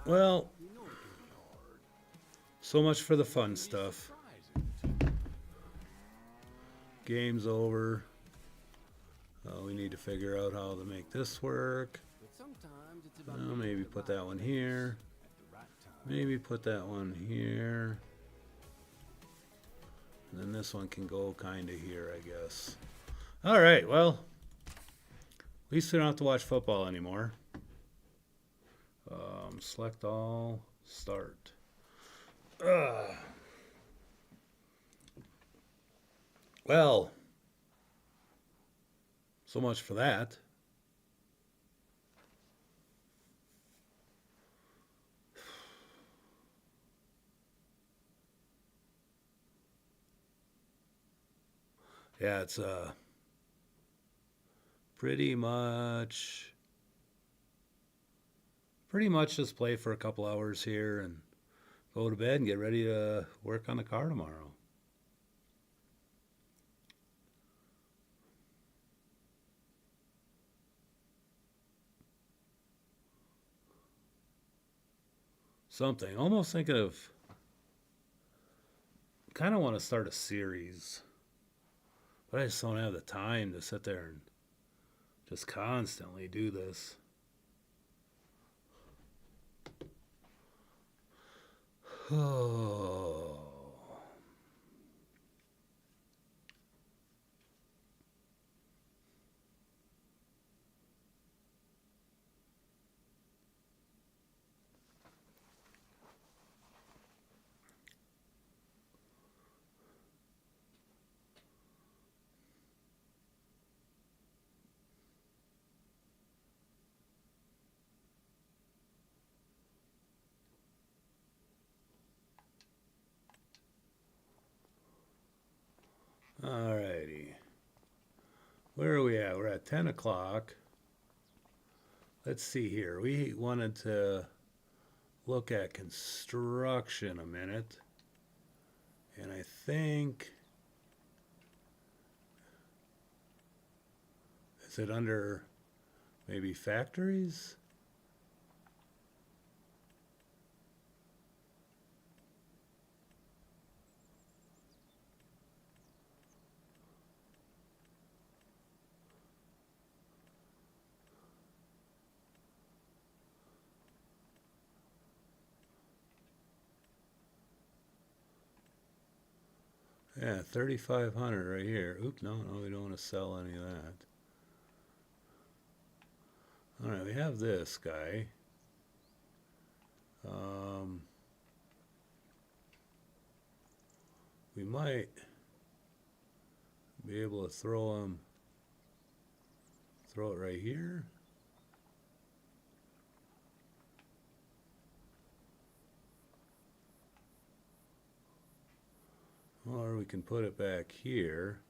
Well, so much for the fun stuff. Game's over. We need to figure out how to make this work. Maybe put that one here. Maybe put that one here. And then this one can go kind of here, I guess. All right, well, at least we don't have to watch football anymore. Select all, start. Well, so much for that. Yeah, it's pretty much just play for a couple hours here and go to bed and get ready to work on the car tomorrow. Something. Almost thinking of kind of want to start a series, but I just don't have the time to sit there and just constantly do this. Oh. Alrighty. Where are we at? We're at 10 o'clock. Let's see here. We wanted to look at construction a minute. And I think, is it under maybe factories? Yeah, 3,500 right here. Oops, no, we don't want to sell any of that. All right, we have this guy. We might be able to throw it right here. Or we can put it back here.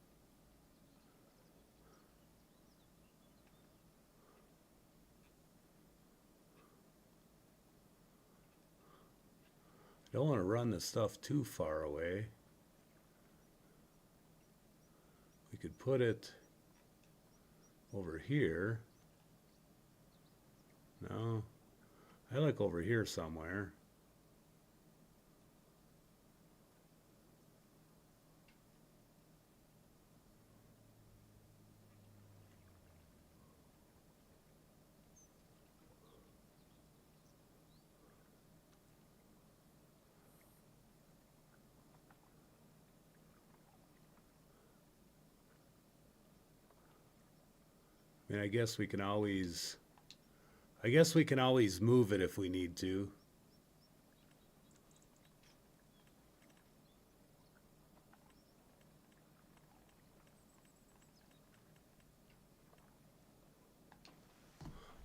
Don't want to run the stuff too far away. We could put it over here. No, I like over here somewhere. I mean, I guess we can always move it if we need to.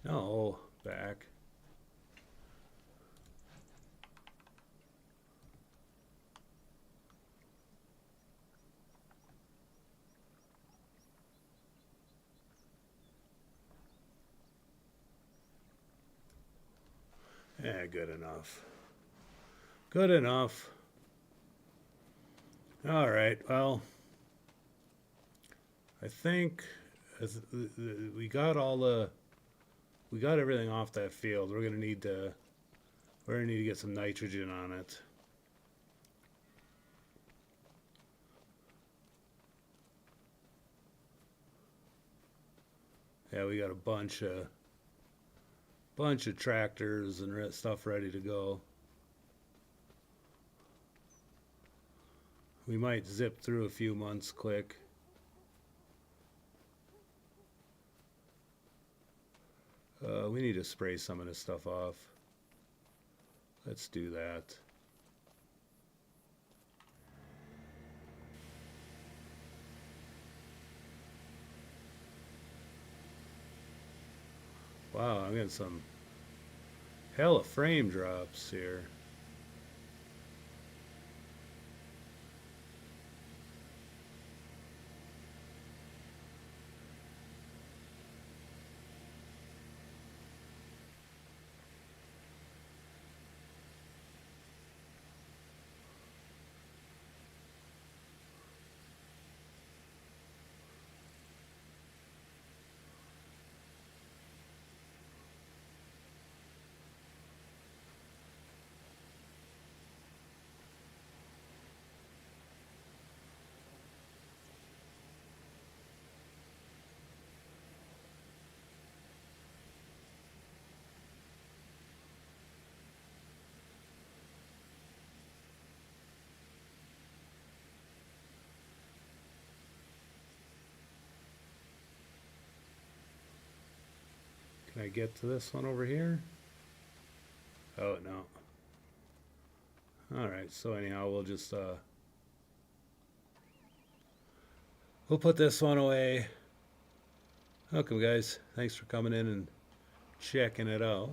No, back. Yeah, good enough. Good enough. All right, well, I think We got we got everything off that field. We're gonna need to get some nitrogen on it. Yeah, we got a bunch of tractors and stuff ready to go. We might zip through a few months quick. We need to spray some of this stuff off. Let's do that. Wow, I'm getting some hella frame drops here. Can I get to this one over here? Oh, no. Alright, so anyhow, we'll just, we'll put this one away. Welcome, guys. Thanks for coming in and checking it out.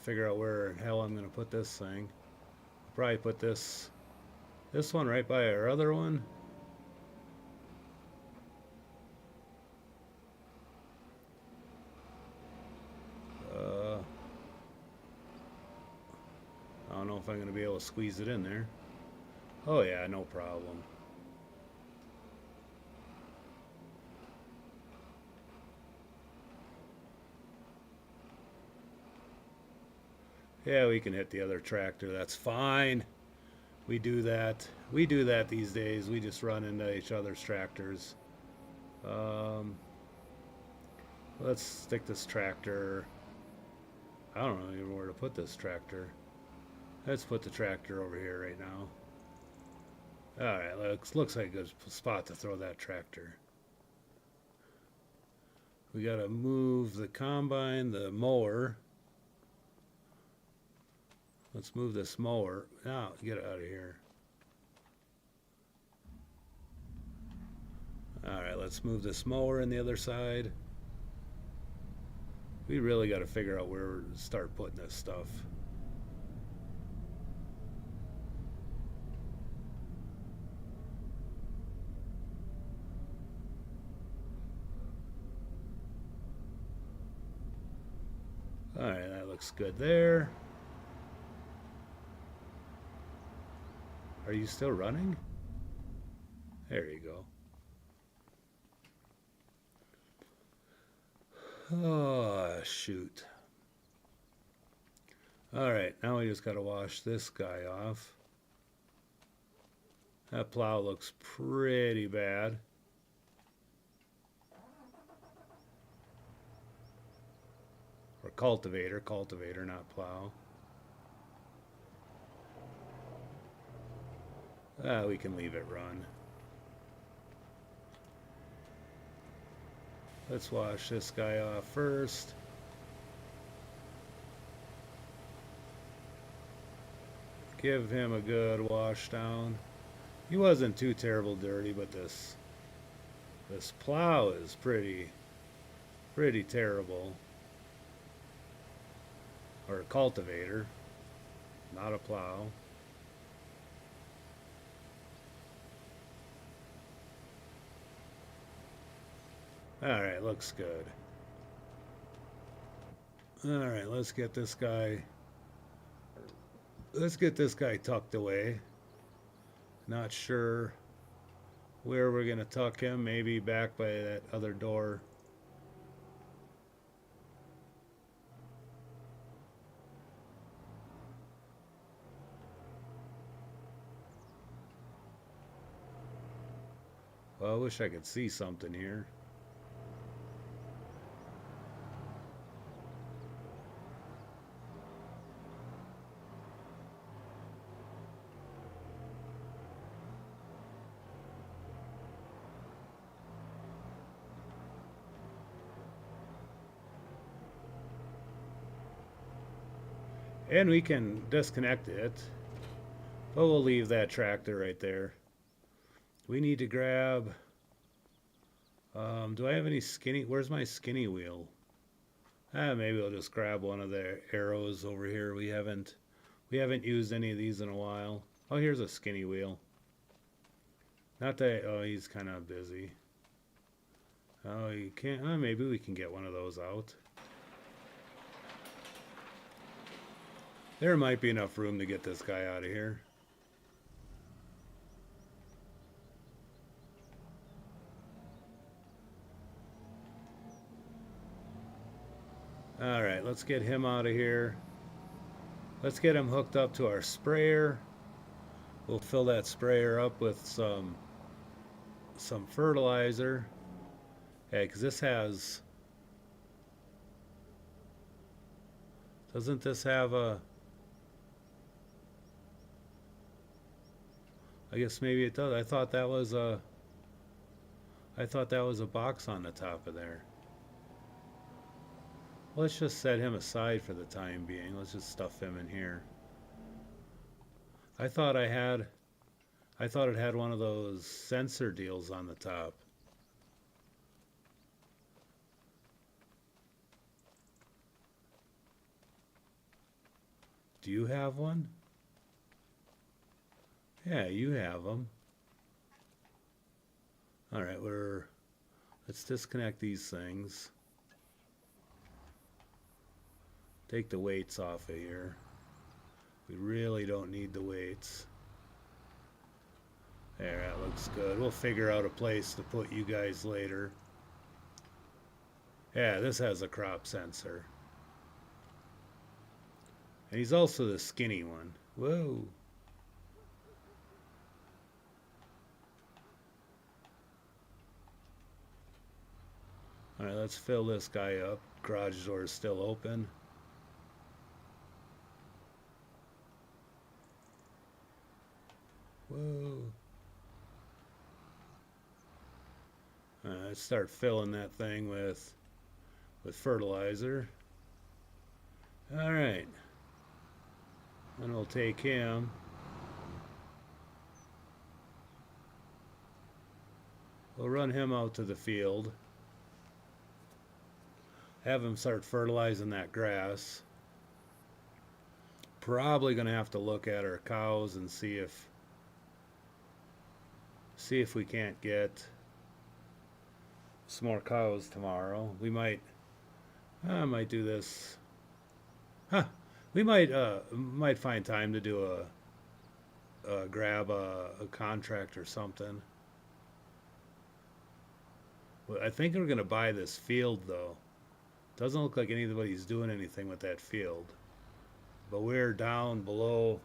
Figure out where in hell I'm going to put this thing. Probably put this one right by our other one. I don't know if I'm going to be able to squeeze it in there. Oh yeah, no problem. Yeah, we can hit the other tractor. That's fine. We do that. We do that these days. We just run into each other's tractors. Let's stick this tractor. I don't know even where to put this tractor. Let's put the tractor over here right now. Alright, looks like a good spot to throw that tractor. We gotta move the combine, the mower. Let's move this mower. Now, get out of here. Alright, let's move this mower on the other side. We really got to figure out where to start putting this stuff. Alright, that looks good there. Are you still running? There you go. Oh, shoot. Alright, now we just got to wash this guy off. That plow looks pretty bad. Or cultivator, not plow. We can leave it run. Let's wash this guy off first. Give him a good wash down. He wasn't too terrible dirty, but this plow is pretty terrible. Or a cultivator, not a plow. Alright, looks good. Alright, let's get this guy tucked away. Not sure where we're going to tuck him, maybe back by that other door. Well, I wish I could see something here. And we can disconnect it, but we'll leave that tractor right there. We need to grab, do I have any skinny, where's my skinny wheel? Maybe I'll just grab one of the arrows over here. We haven't used any of these in a while. Oh, here's a skinny wheel. Not that, oh, he's kind of busy. Oh, you can't, maybe we can get one of those out. There might be enough room to get this guy out of here. Alright, let's get him out of here. Let's get him hooked up to our sprayer. We'll fill that sprayer up with some fertilizer. Okay, because this has... Doesn't this have a... I guess maybe it does. I thought that was a box on the top of there. Let's just set him aside for the time being. Let's just stuff him in here. I thought it had one of those sensor deals on the top. Do you have one? Yeah, you have them. All right, let's disconnect these things. Take the weights off of here. We really don't need the weights. There, that looks good. We'll figure out a place to put you guys later. Yeah, this has a crop sensor. And he's also the skinny one. Whoa. Alright, let's fill this guy up. Garage door is still open. Whoa. Let's start filling that thing with fertilizer. Alright. Then we'll take him. We'll run him out to the field. Have him start fertilizing that grass. Probably going to have to look at our cows and see if we can't get some more cows tomorrow. We might do this. We might find time to do grab a contract or something. Well, I think we're going to buy this field though. Doesn't look like anybody's doing anything with that field. But we're down below.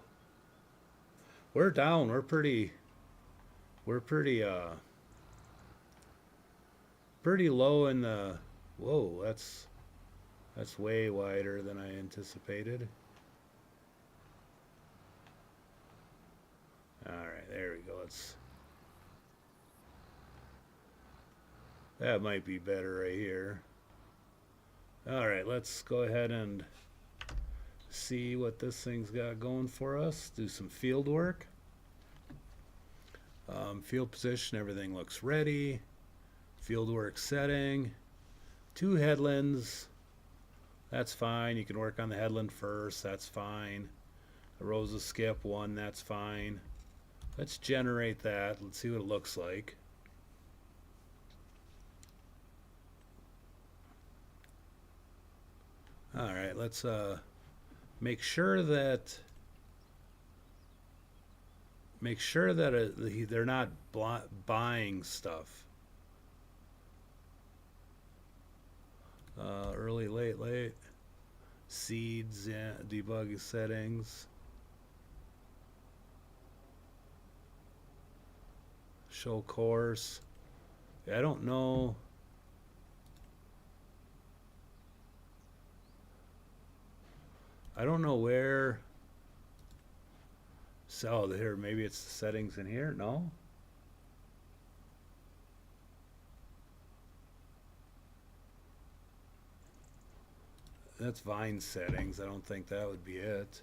We're down. We're pretty low in the... Whoa, that's way wider than I anticipated. Alright, there we go. That might be better right here. Alright, let's go ahead and see what this thing's got going for us. Do some field work. Field position, everything looks ready. Field work setting. 2 headlands. That's fine. You can work on the headland first. That's fine. A rows of skip 1. That's fine. Let's generate that. Let's see what it looks like. Alright, let's make sure that make sure that they're not buying stuff. Early, late, late. Seeds, yeah, debug settings. Show course. I don't know. I don't know where. So here, maybe it's the settings in here. No. That's Vine settings. I don't think that would be it.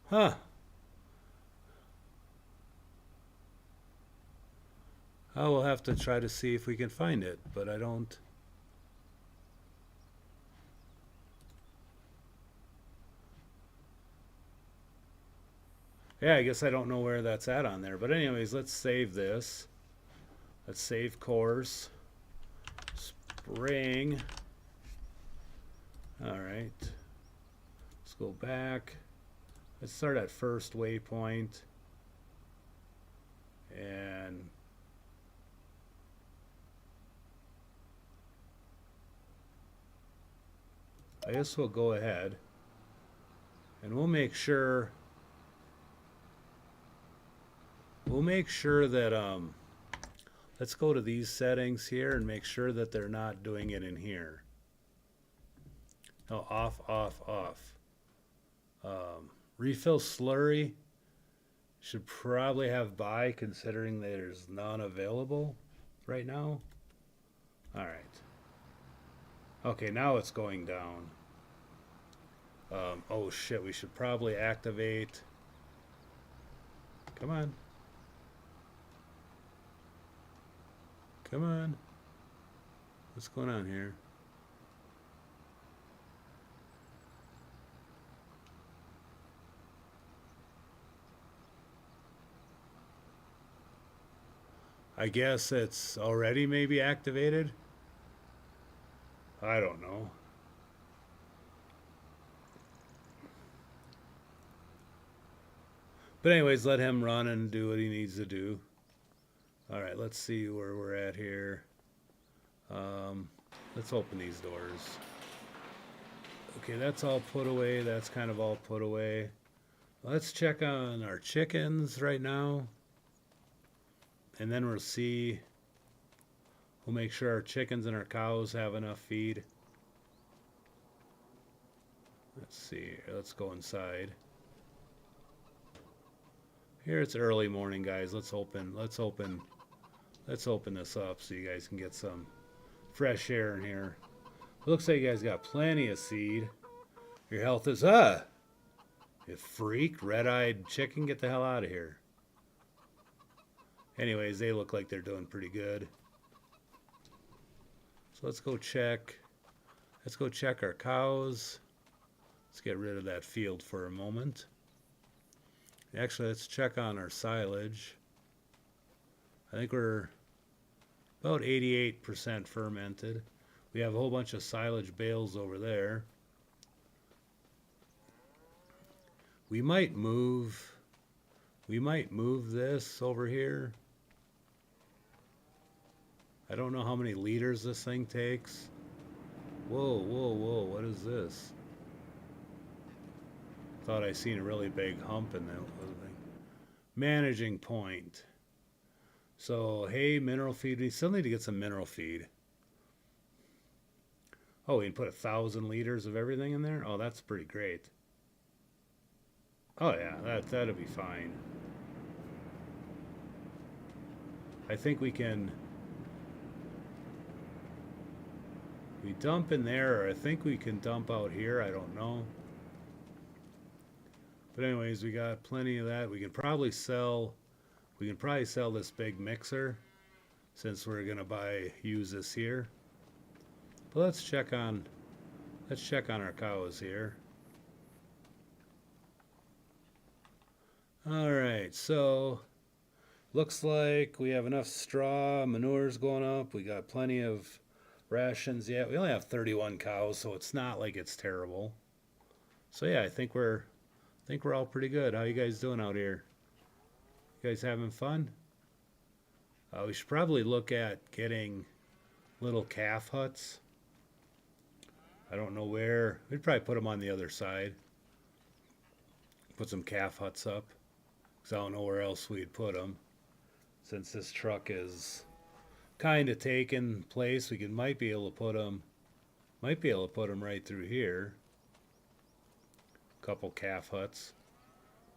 Huh. I will have to try to see if we can find it, but I don't. Yeah, I guess I don't know where that's at on there. But anyways, let's save this. Let's save course. Spring. All right. Let's go back. Let's start at first waypoint. And I guess we'll go ahead. And we'll make sure that let's go to these settings here and make sure that they're not doing it in here. No, off, off, off. Refill slurry should probably have buy, considering there's none available right now. All right. Okay, now it's going down. Oh shit, we should probably activate. Come on. Come on. What's going on here? I guess it's already maybe activated. I don't know. But anyways, let him run and do what he needs to do. All right, let's see where we're at here. Let's open these doors. Okay, that's all put away. That's kind of all put away. Let's check on our chickens right now. And then we'll see. We'll make sure our chickens and our cows have enough feed. Let's see. Let's go inside. Here it's early morning, guys. Let's open this up so you guys can get some fresh air in here. It looks like you guys got plenty of seed. Your health is you freak, red-eyed chicken, get the hell out of here. Anyways, they look like they're doing pretty good. So let's go check. Let's go check our cows. Let's get rid of that field for a moment. Actually, let's check on our silage. I think we're about 88% fermented. We have a whole bunch of silage bales over there. We might move this over here. I don't know how many liters this thing takes. Whoa, whoa, whoa, what is this? Thought I seen a really big hump in that thing. Managing point. So, hey, mineral feed. We still need to get some mineral feed. Oh, we can put 1,000 liters of everything in there? Oh, that's pretty great. Oh yeah, that'll be fine. I think we can. We dump in there, or I think we can dump out here. I don't know. But anyways, we got plenty of that. We can probably sell this big mixer, since we're gonna use this here. But let's check on our cows here. All right, so looks like we have enough straw, manure's going up. We got plenty of rations yet. We only have 31 cows, so it's not like it's terrible. So yeah, I think we're think we're all pretty good. How you guys doing out here? You guys having fun? We should probably look at getting little calf huts. I don't know where. We'd probably put them on the other side. Put some calf huts up. Because I don't know where else we'd put them. Since this truck is kind of taking place, we might be able to put them. Might be able to put them right through here. Couple calf huts.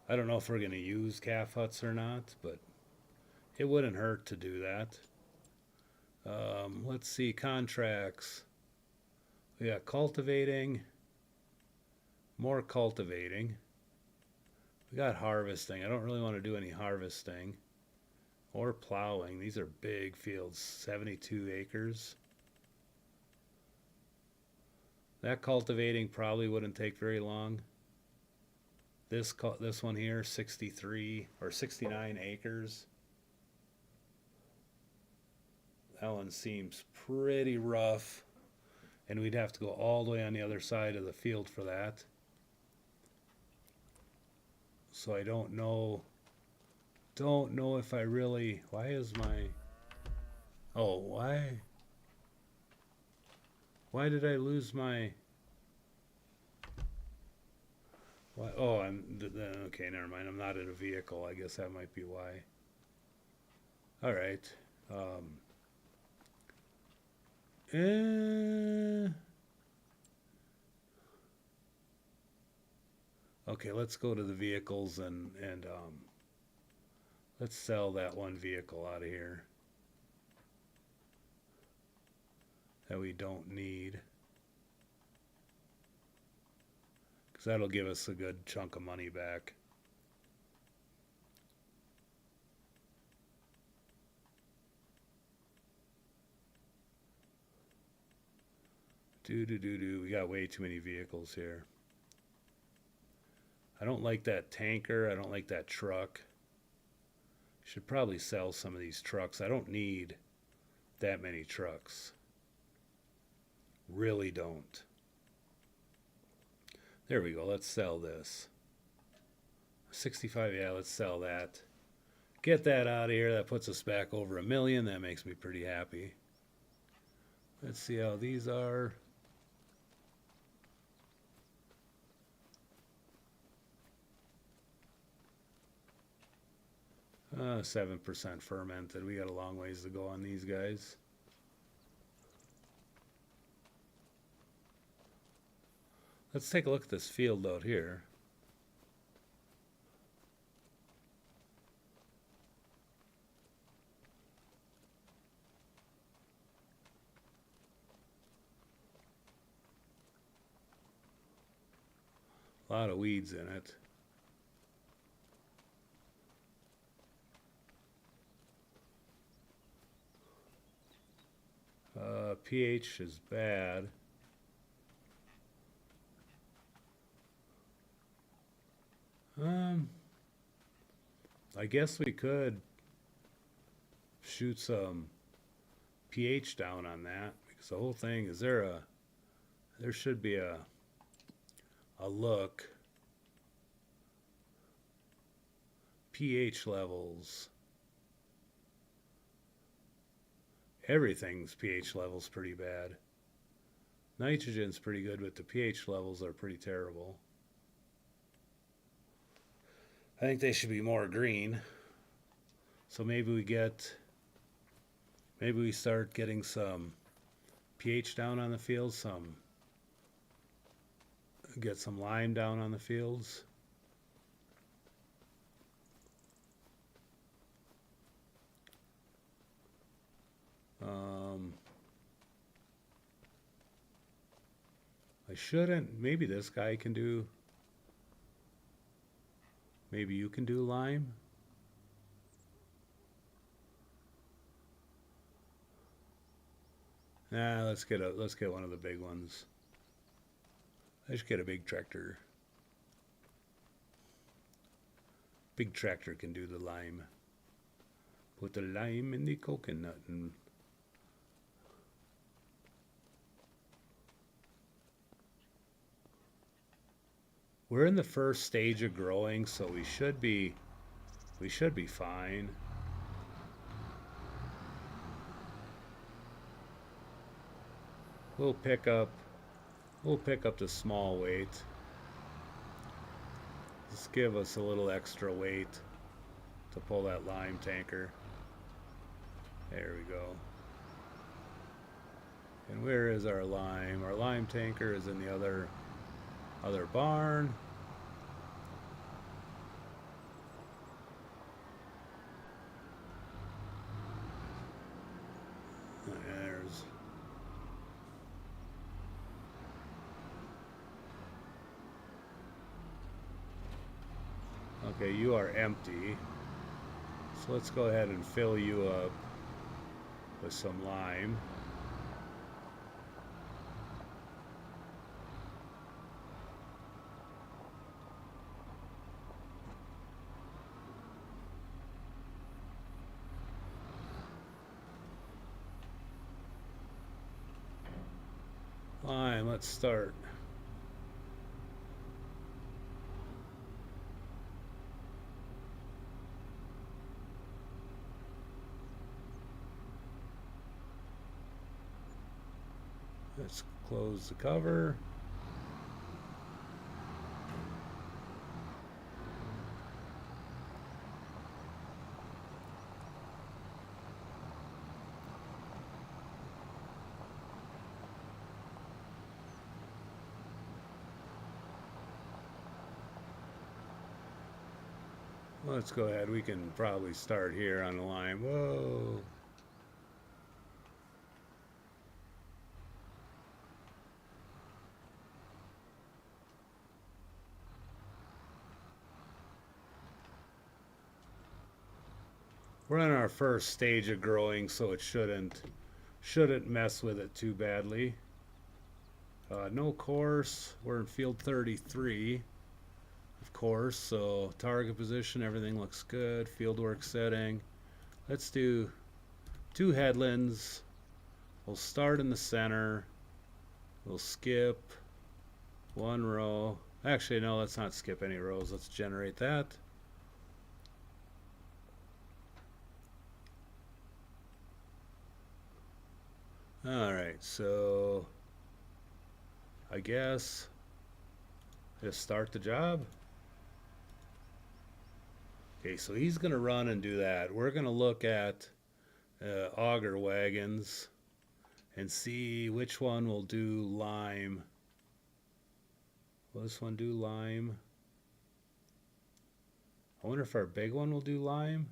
I don't know if we're going to use calf huts or not, but it wouldn't hurt to do that. Let's see, contracts. We got cultivating. More cultivating. We got harvesting. I don't really want to do any harvesting. Or plowing. These are big fields. 72 acres. That cultivating probably wouldn't take very long. This one here, 63 or 69 acres. That one seems pretty rough. And we'd have to go all the way on the other side of the field for that. So I don't know if I really, why is my, oh, why did I lose my, why, oh, okay, never mind, I'm not in a vehicle, I guess that might be why. Alright, okay, let's go to the vehicles and let's sell that one vehicle out of here that we don't need, because that'll give us a good chunk of money back. We got way too many vehicles here. I don't like that tanker. I don't like that truck. Should probably sell some of these trucks. I don't need that many trucks. Really don't. There we go. Let's sell this. 65, yeah, let's sell that. Get that out of here. That puts us back over $1 million. That makes me pretty happy. Let's see how these are. Uh, 7% fermented. We got a long ways to go on these guys. Let's take a look at this field out here. A lot of weeds in it. pH is bad. I guess we could shoot some pH down on that, because the whole thing is there should be a look. pH levels. Everything's pH levels pretty bad. Nitrogen's pretty good, but the pH levels are pretty terrible. I think they should be more green. So maybe we start getting some pH down on the fields, get some lime down on the fields. I shouldn't. Maybe this guy can do. Maybe you can do lime. Nah, let's get one of the big ones. Let's get a big tractor. Big tractor can do the lime. Put the lime in the coconut and We're in the first stage of growing, so we should be fine. We'll pick up the small weight. Just give us a little extra weight to pull that lime tanker. There we go. And where is our lime? Our lime tanker is in the other barn. There's okay, you are empty. So let's go ahead and fill you up with some lime. Lime, let's start. Let's close the cover. Let's go ahead. We can probably start here on the lime. Whoa. We're in our first stage of growing, so it shouldn't mess with it too badly. No course. We're in field 33, of course. So target position, everything looks good. Fieldwork setting. Let's do 2 headlands. We'll start in the center. We'll skip 1 row. Actually, no, let's not skip any rows. Let's generate that. Alright, so I guess just start the job. Okay, so he's going to run and do that. We're going to look at auger wagons and see which one will do lime. Will this one do lime? I wonder if our big one will do lime.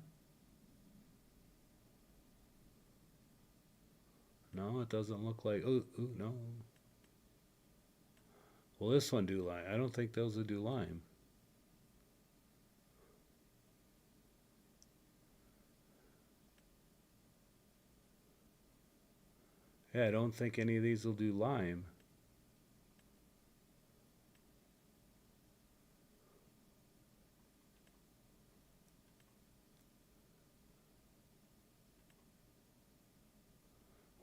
No, it doesn't look like. Ooh, no. Will this one do lime? I don't think those will do lime. Yeah, I don't think any of these will do lime.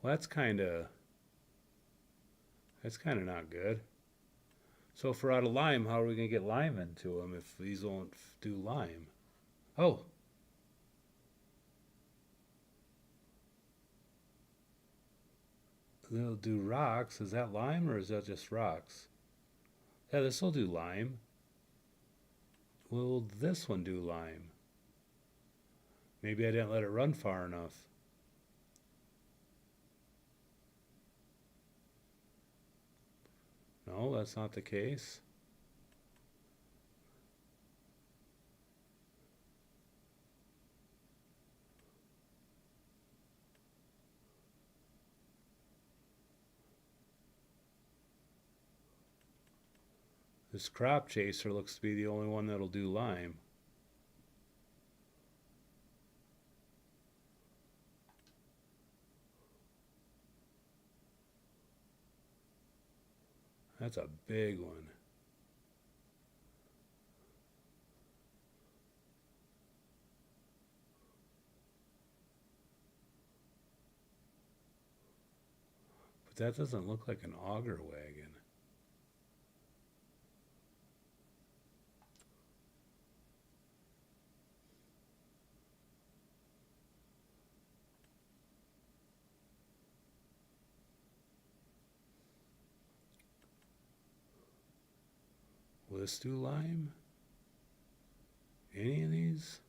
Well, that's kind of not good. So if we're out of lime, how are we going to get lime into them if these won't do lime? Oh. They'll do rocks. Is that lime or is that just rocks? Yeah, this will do lime. Will this one do lime? Maybe I didn't let it run far enough. No, that's not the case. This crop chaser looks to be the only one that'll do lime. That's a big one. But that doesn't look like an auger wagon. this do lime? Any of these?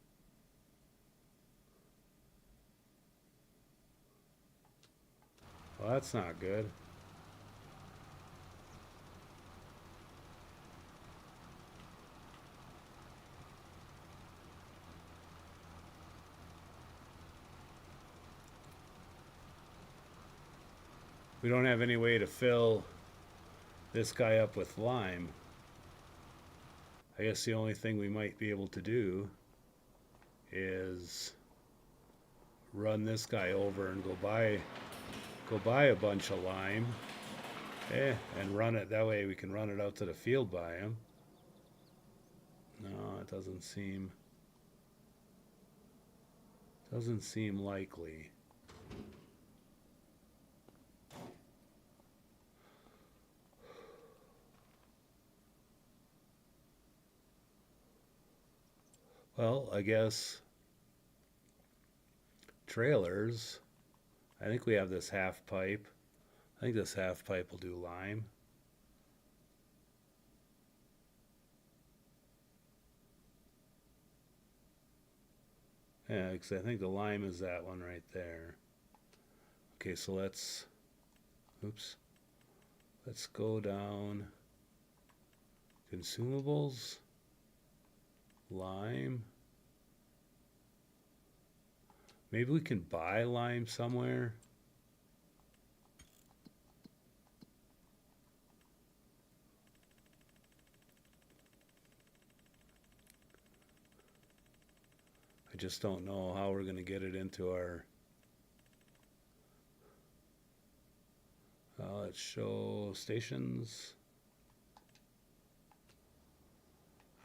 Well, that's not good. We don't have any way to fill this guy up with lime. I guess the only thing we might be able to do is run this guy over and go buy a bunch of lime, and run it. That way we can run it out to the field by him. No, it doesn't seem likely. Well, I guess trailers. I think we have this half pipe. I think this half pipe will do lime. Yeah, because I think the lime is that one right there. Okay, so let's go down. Consumables. Lime. Maybe we can buy lime somewhere. I just don't know how we're going to get it into our... let's show stations.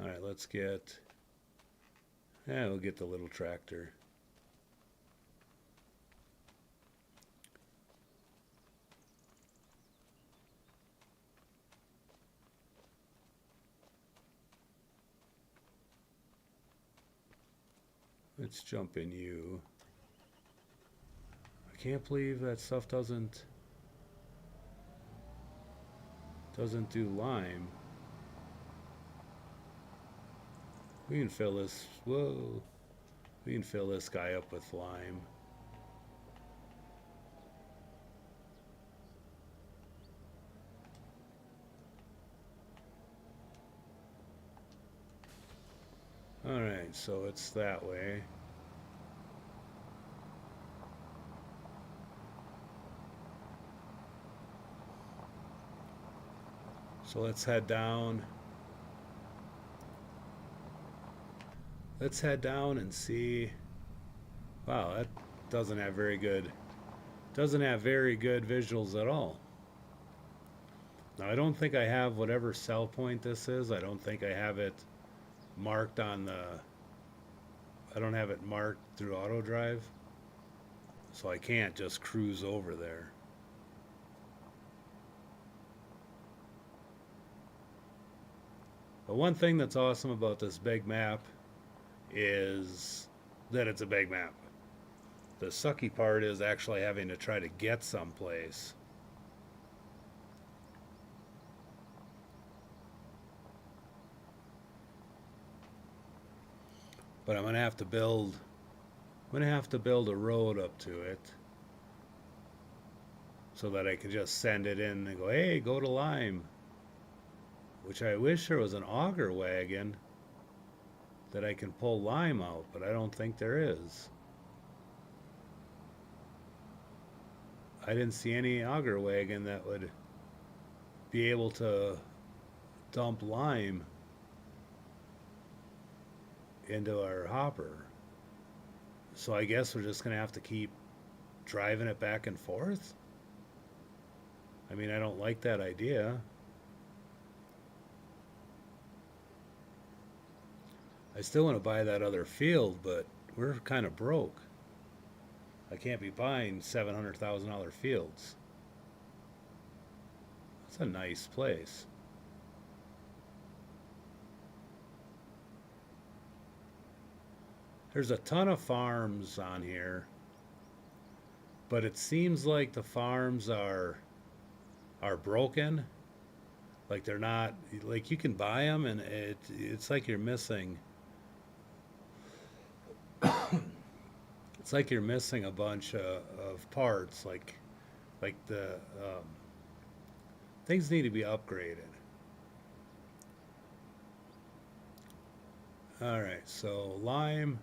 Alright, let's get... Yeah, we'll get the little tractor. Let's jump in you. I can't believe that stuff doesn't do lime. We can fill this, whoa. We can fill this guy up with lime. Alright, so it's that way. So let's head down. Let's head down and see. Wow, that doesn't have very good visuals at all. Now I don't think I have whatever cell point this is. I don't think I have it marked on the... I don't have it marked through auto drive, so I can't just cruise over there. But one thing that's awesome about this big map is that it's a big map. The sucky part is actually having to try to get someplace. But I'm gonna have to build a road up to it so that I can just send it in and go, hey, go to Lime. Which I wish there was an auger wagon that I can pull lime out, but I don't think there is. I didn't see any auger wagon that would be able to dump lime into our hopper. So I guess we're just gonna have to keep driving it back and forth. I mean, I don't like that idea. I still want to buy that other field, but we're kind of broke. I can't be buying $700,000 fields. That's a nice place. There's a ton of farms on here, but it seems like the farms are broken, Like they're not, like you can buy them and it's like you're missing, it's like you're missing a bunch of parts. Like the things need to be upgraded. All right, so lime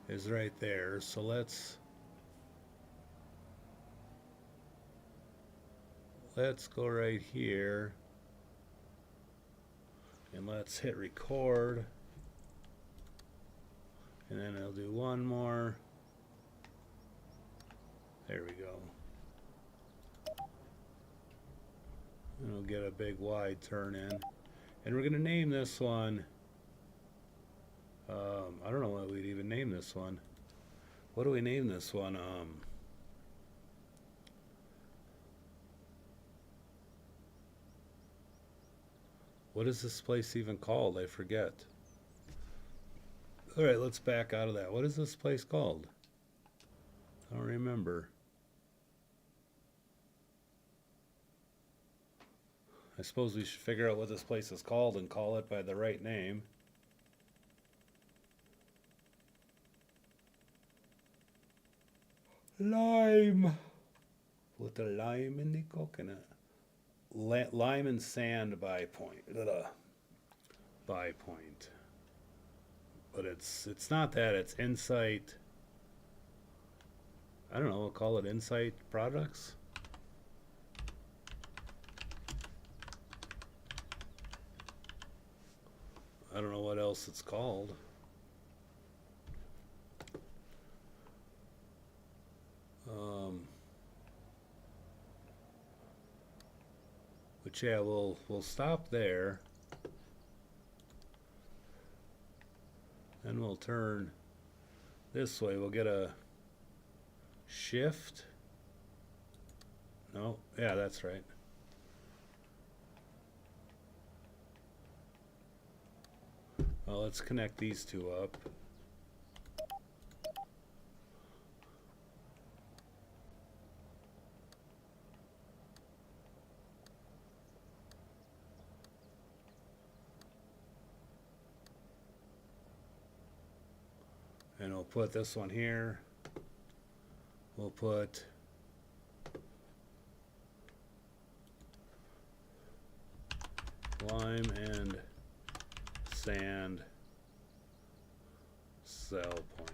is right there. So let's go right here and let's hit record. And then I'll do one more. There we go. And we'll get a big wide turn in. And we're going to name this one. I don't know what we'd even name this one. What do we name this one? What is this place even called? I forget. All right, let's back out of that. What is this place called? I don't remember. I suppose we should figure out what this place is called and call it by the right name. Lime. Put the lime in the coconut. Lime and sand by point. By point. But it's not that. It's Insight. I don't know. We'll call it Insight Products. I don't know what else it's called. But yeah, we'll stop there. Then we'll turn this way. We'll get a shift. No, yeah, that's right. Well, let's connect these two up. And we'll put this one here. We'll put lime and sand cell point.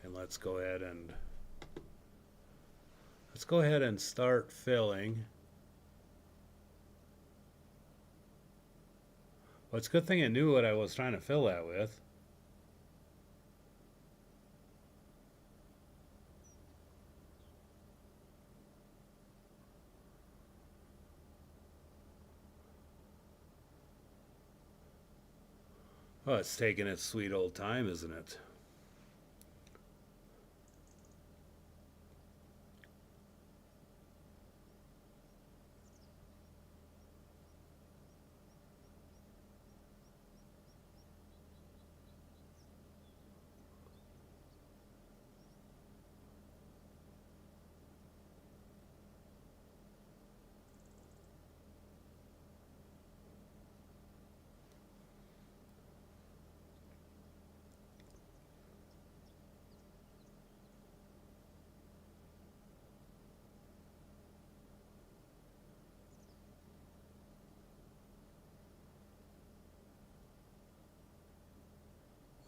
And let's go ahead and start filling. Well, it's a good thing I knew what I was trying to fill that with. Oh, it's taking its sweet old time, isn't it?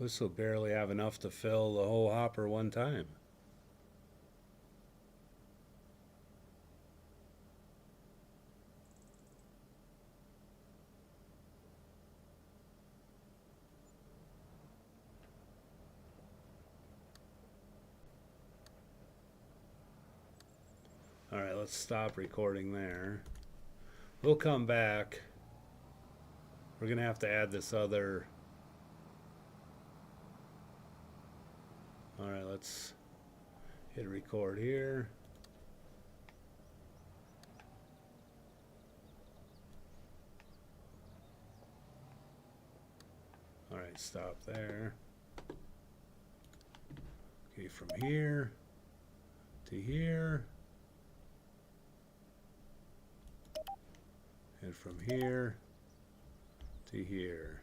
This will barely have enough to fill the whole hopper one time. All right, let's stop recording there. We'll come back. We're going to have to add this other. All right, let's hit record here. All right, stop there. Okay, from here to here. And from here to here.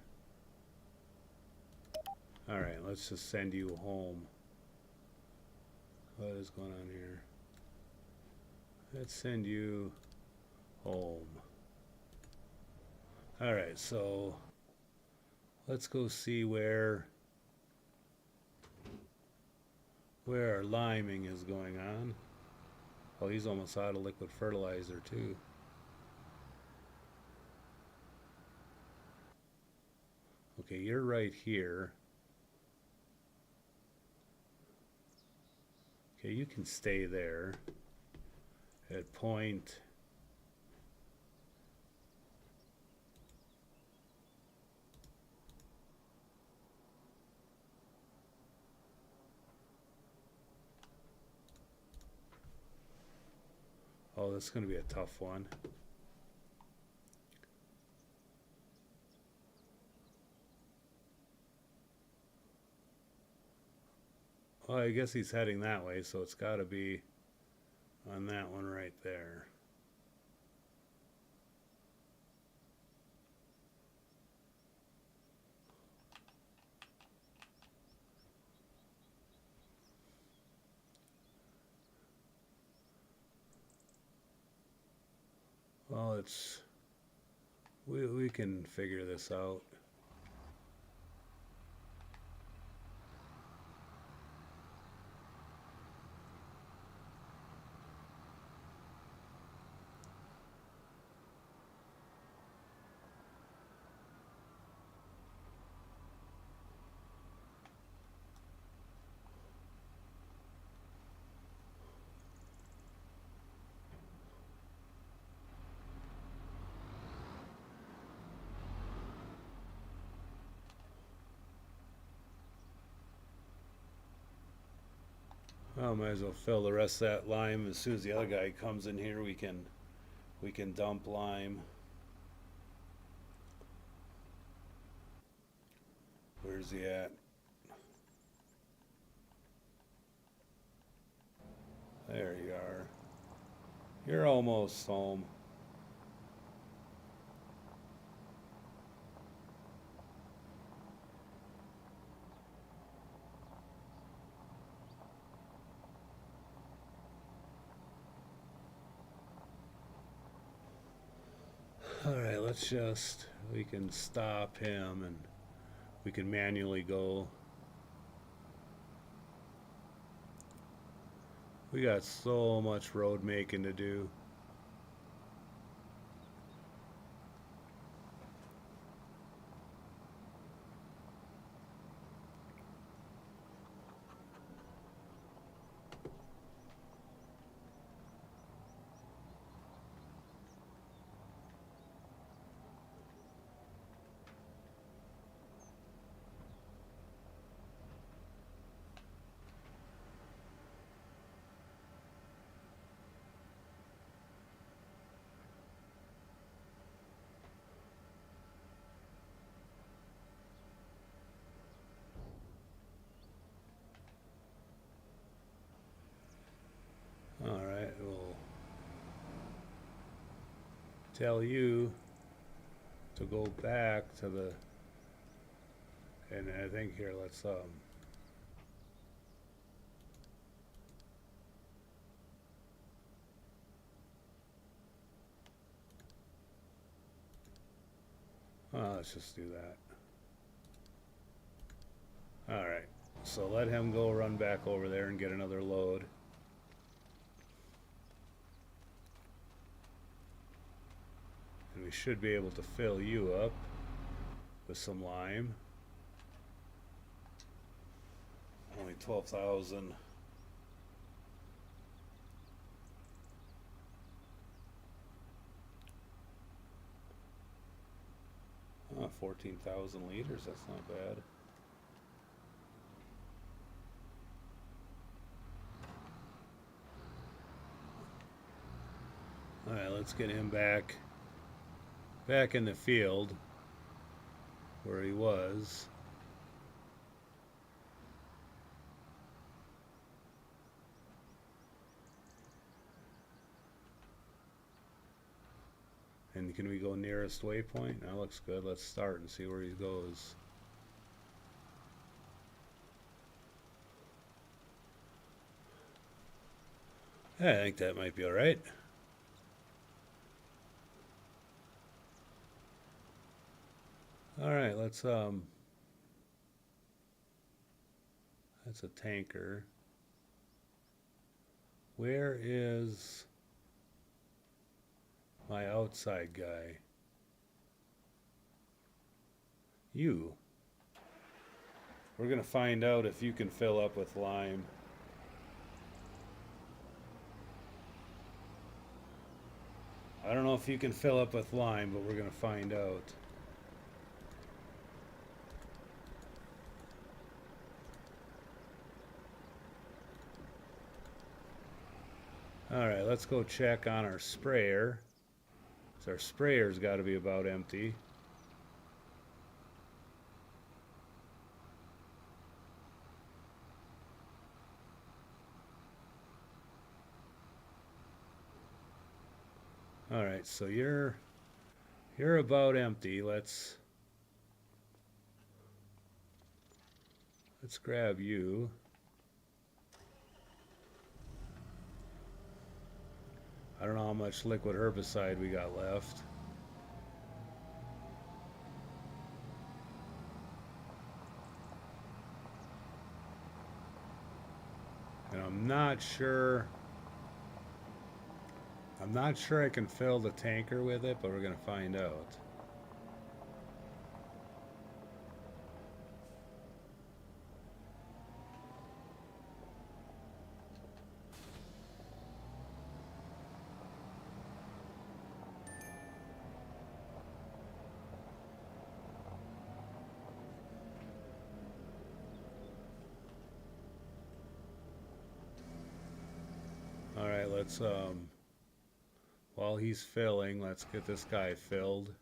Alright, let's just send you home. What is going on here? Let's send you home. Alright, so let's go see where our liming is going on. Oh, he's almost out of liquid fertilizer too. Okay, you're right here. Okay, you can stay there at point. Oh, that's going to be a tough one. Well, I guess he's heading that way, so it's got to be on that one right there. Well, it's we can figure this out. Well, might as well fill the rest of that lime. As soon as the other guy comes in here, we can dump lime. Where's he at? There you are. You're almost home. Alright, let's just, we can stop him and we can manually go. We got so much road making to do. Alright, we'll tell you to go back to the, and I think here, let's let's just do that. Alright, so let him go run back over there and get another load. And we should be able to fill you up with some lime. Only 12,000. Oh, 14,000 liters, that's not bad. Alright, let's get him back in the field where he was. And can we go nearest waypoint? That looks good. Let's start and see where he goes. Yeah, I think that might be all right. All right, let's that's a tanker. Where is my outside guy? You. We're gonna find out if you can fill up with lime. I don't know if you can fill up with lime, but we're gonna find out. Alright, let's go check on our sprayer. So our sprayer's got to be about empty. Alright, so you're about empty. Let's grab you. I don't know how much liquid herbicide we got left. And I'm not sure I can fill the tanker with it, but we're gonna find out. All right, let's while he's filling, let's get this guy filled.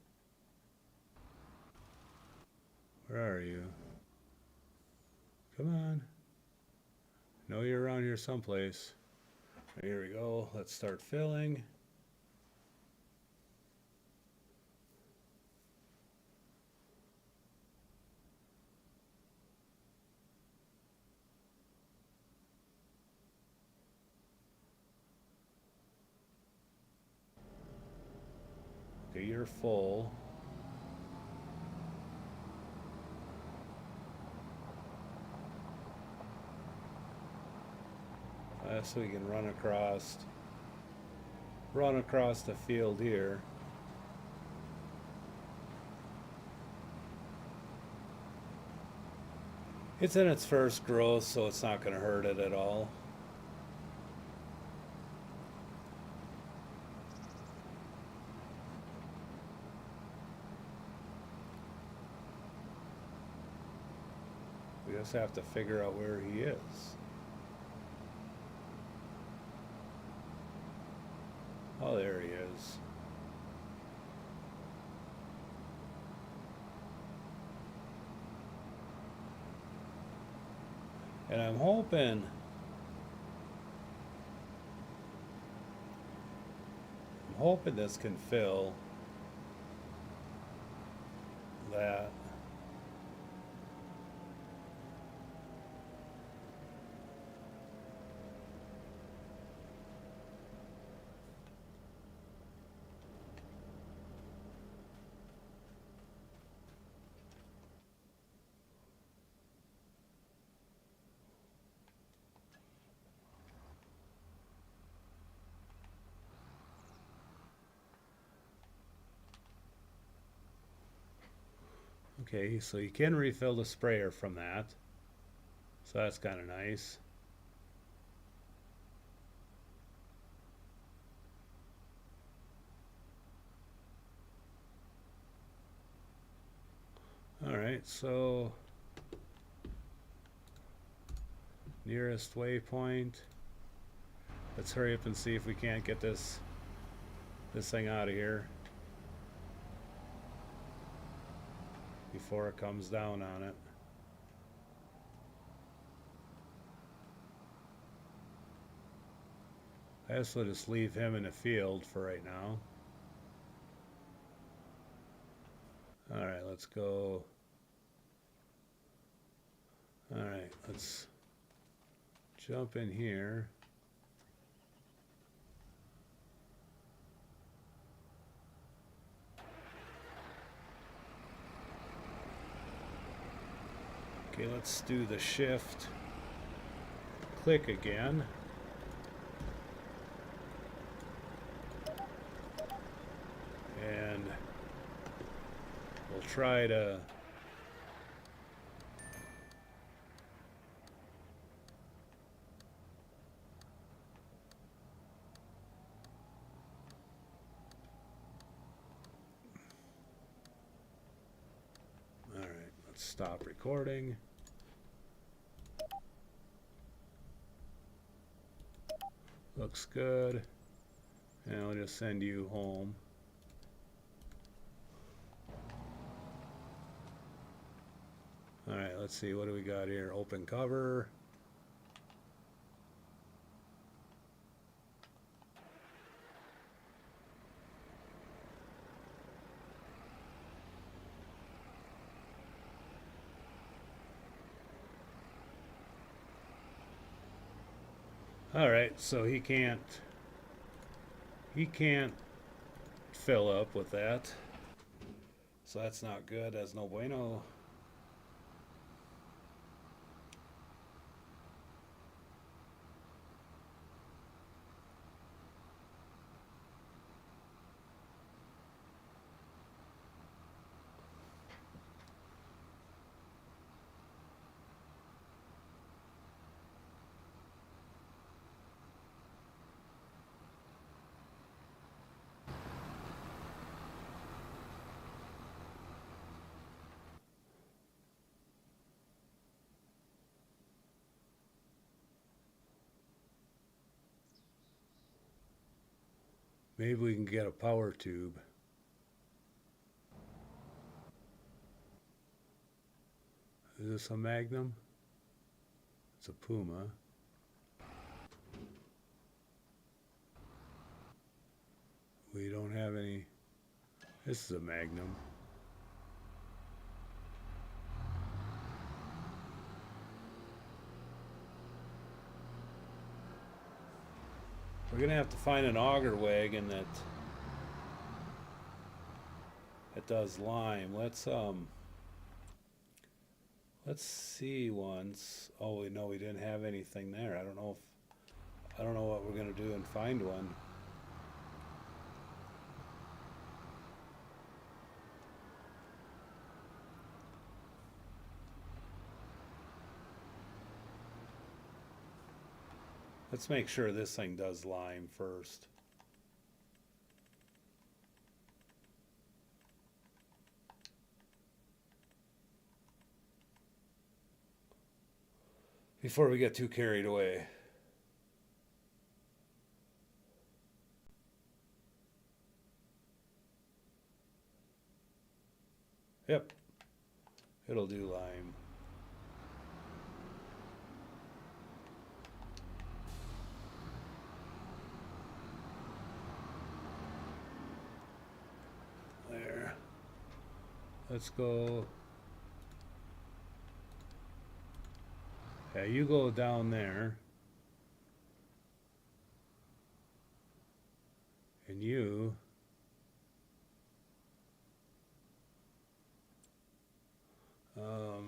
Where are you? Come on. I know you're around here someplace. Here we go. Let's start filling. Okay, you're full. So we can run across the field here. It's in its first growth, so it's not going to hurt it at all. We just have to figure out where he is. Oh, there he is. And I'm hoping this can fill that. Okay, so you can refill the sprayer from that. So that's kind of nice. All right, so nearest waypoint. Let's hurry up and see if we can't get this thing out of here before it comes down on it. I guess we'll just leave him in the field for right now. All right, let's go. All right, let's jump in here. Okay, let's do the shift. Click again. And we'll try to stop recording. Looks good. And I'll just send you home. Alright, let's see, what do we got here? Open cover. Alright, so he can't fill up with that. So that's not good. That's no bueno. Maybe we can get a power tube. Is this a Magnum? It's a Puma. We don't have any. This is a Magnum. We're gonna have to find an auger wagon that does lime. Let's see once. Oh, no, we didn't have anything there. I don't know what we're gonna do and find one. Let's make sure this thing does lime first. Before we get too carried away. Yep, it'll do lime. There. Let's go. Yeah, you go down there. And you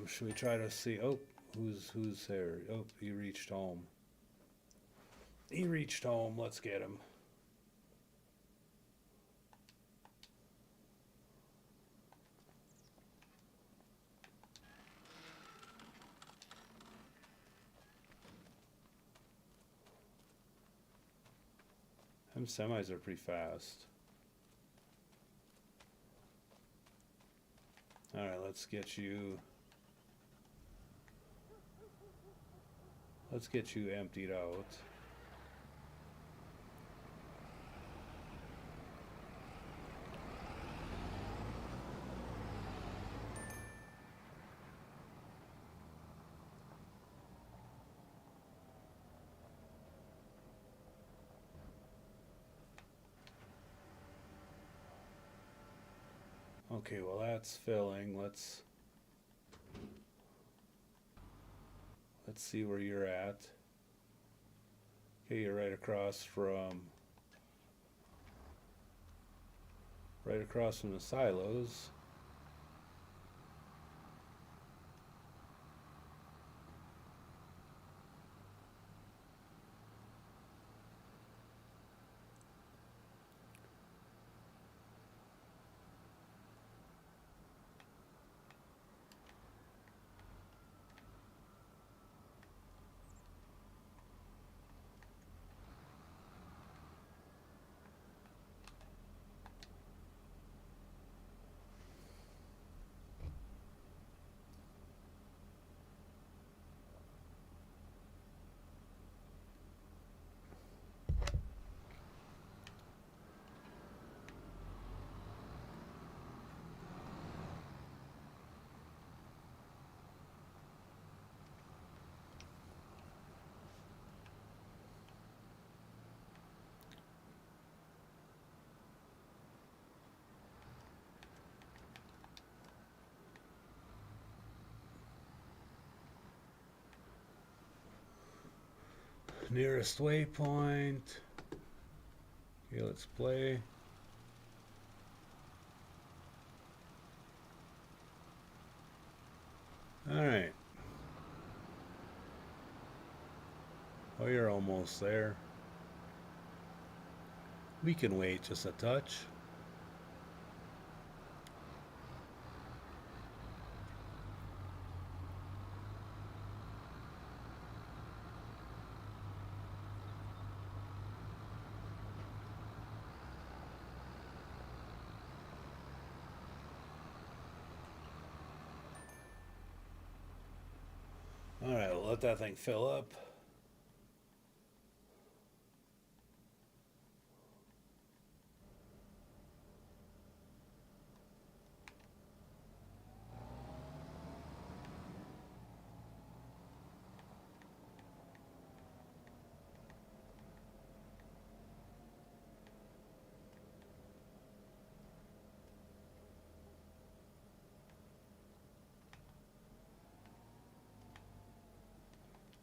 should we try to see? Oh, who's there? Oh, he reached home. He reached home. Let's get him. Them semis are pretty fast. Alright, let's get you emptied out. Okay, well that's filling. Let's see where you're at. Okay, you're right across from the silos. Nearest waypoint. Okay, let's play. Alright. Oh, you're almost there. We can wait just a touch. Alright, we'll let that thing fill up.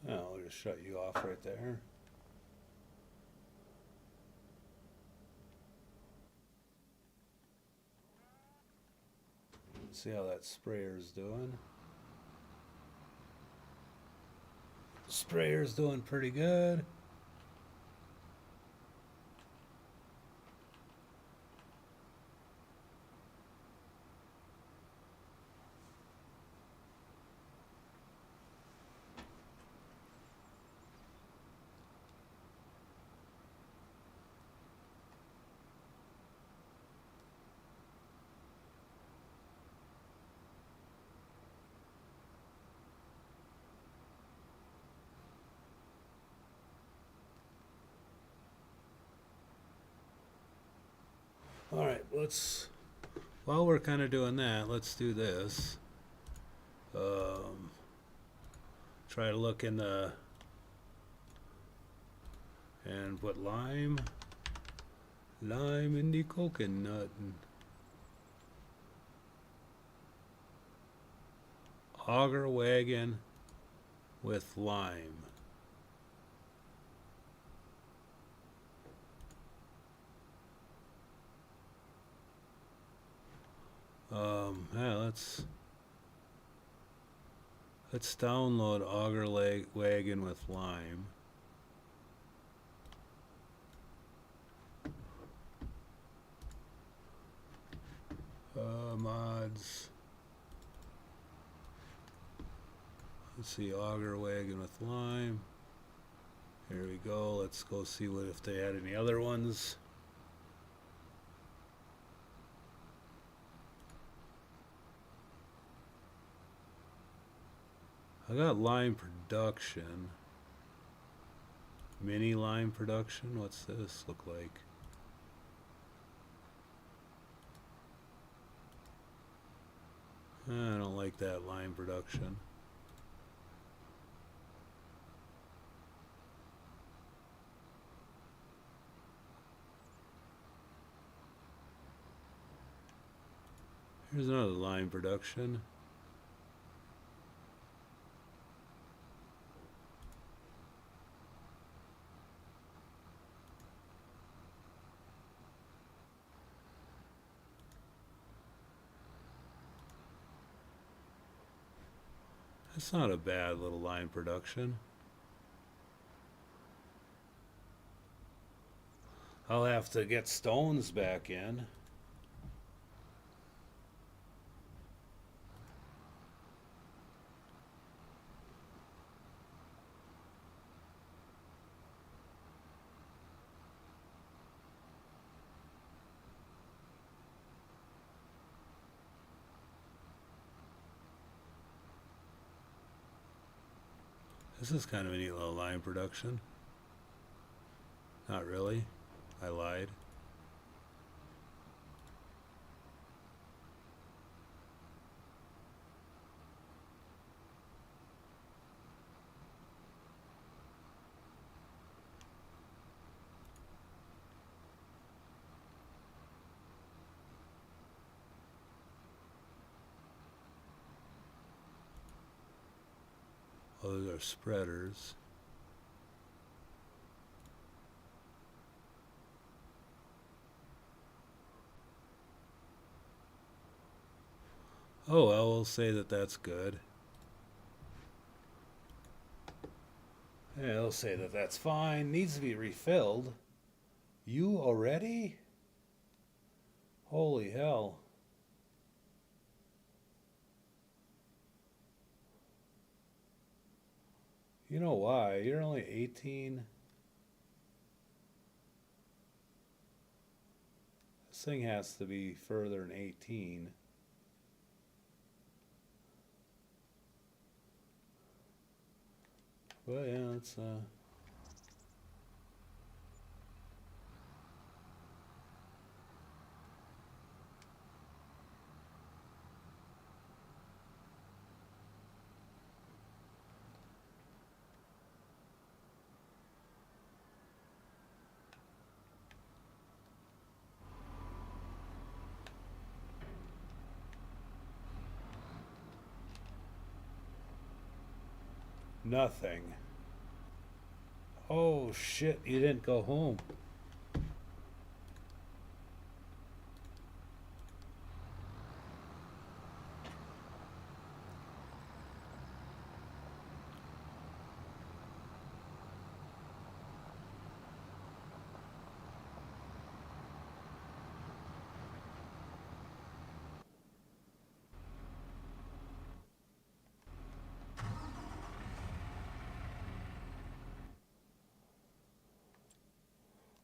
Oh, I'll just shut you off right there. See how that sprayer's doing. Sprayer's doing pretty good. Alright, while we're kind of doing that, let's do this. Try to look in the, and put lime in the coconut. Auger wagon with lime. Yeah, let's download auger wagon with lime. Mods. Let's see, auger wagon with lime. Here we go. Let's go see if they had any other ones. I got lime production. Mini lime production. What's this look like? I don't like that lime production. Here's another line production. That's not a bad little line production. I'll have to get stones back in. This is kind of a neat little line production. Not really. I lied. Oh, those are spreaders. Oh, well, we'll say that that's good. Yeah, they'll say that that's fine. Needs to be refilled. You already? Holy hell. You know why? You're only 18. This thing has to be further than 18. Well, yeah, it's nothing. Oh shit, you didn't go home.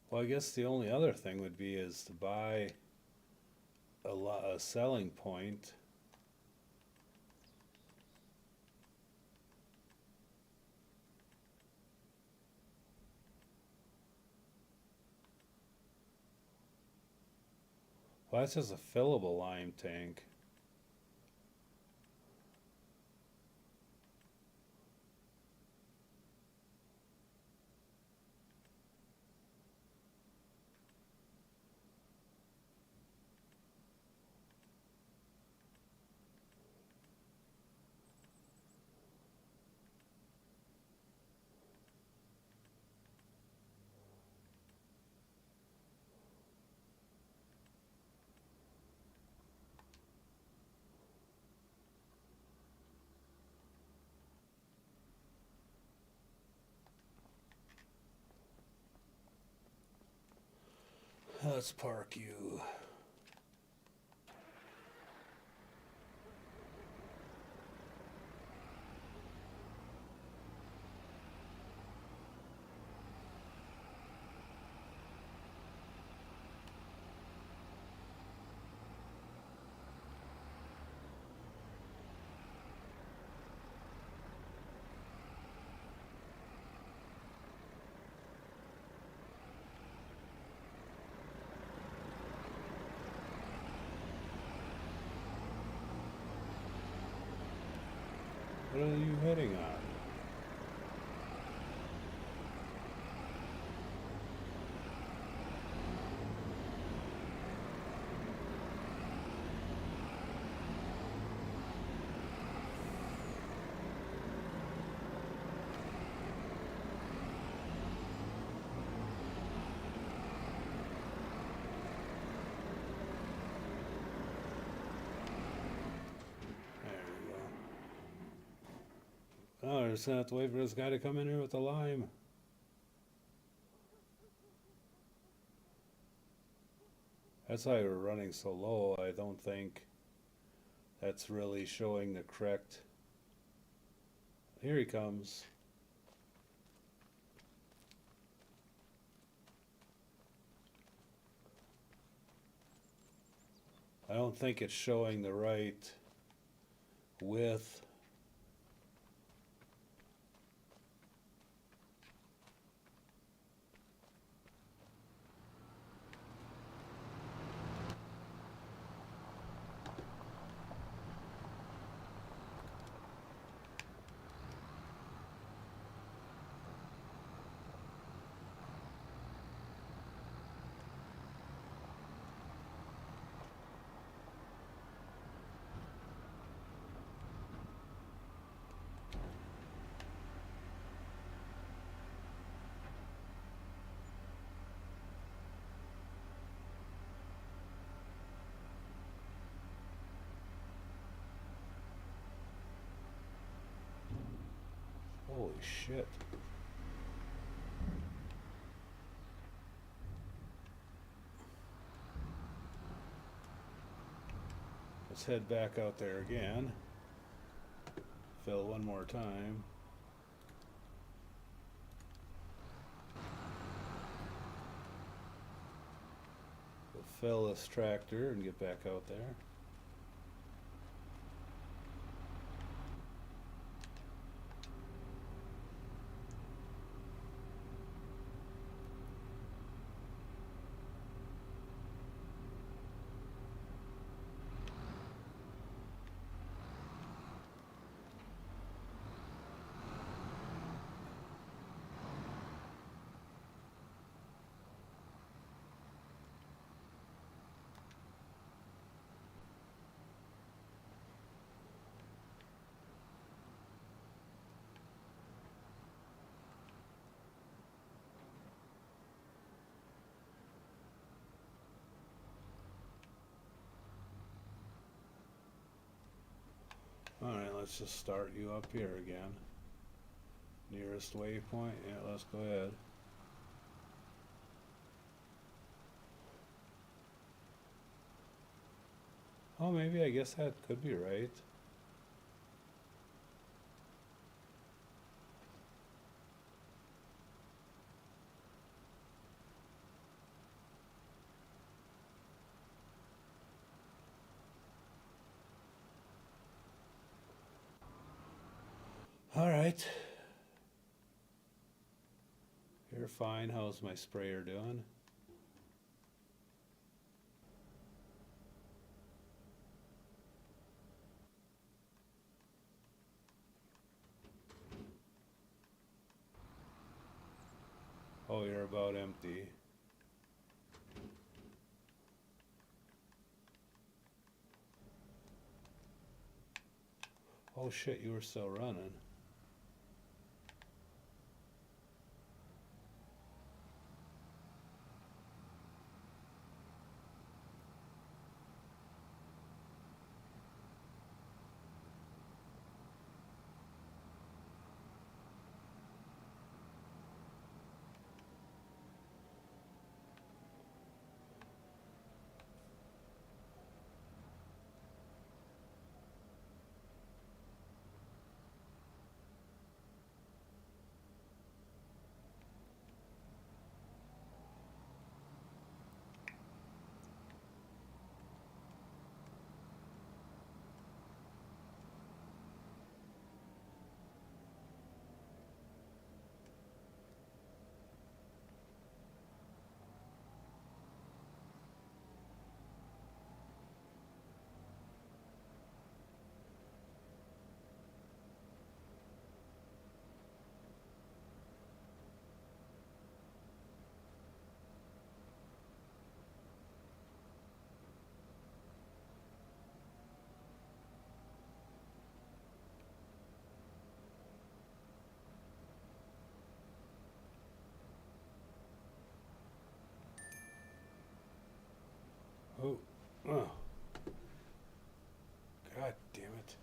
Well, I guess the only other thing would be is to buy a selling point. Well, that's just a fillable lime tank. Let's park you. What are you hitting on? Oh, we're just gonna have to wait for this guy to come in here with the lime. That's why we're running so low. I don't think that's really showing the correct. Here he comes. I don't think it's showing the right width. Holy shit. Let's head back out there again. Fill one more time. We'll fill this tractor and get back out there. Alright, let's just start you up here again. Nearest waypoint, yeah, let's go ahead. Oh, maybe I guess that could be right. Alright. You're fine. How's my sprayer doing? Oh, you're about empty. Oh shit, you were still running. Oh, oh. God damn it.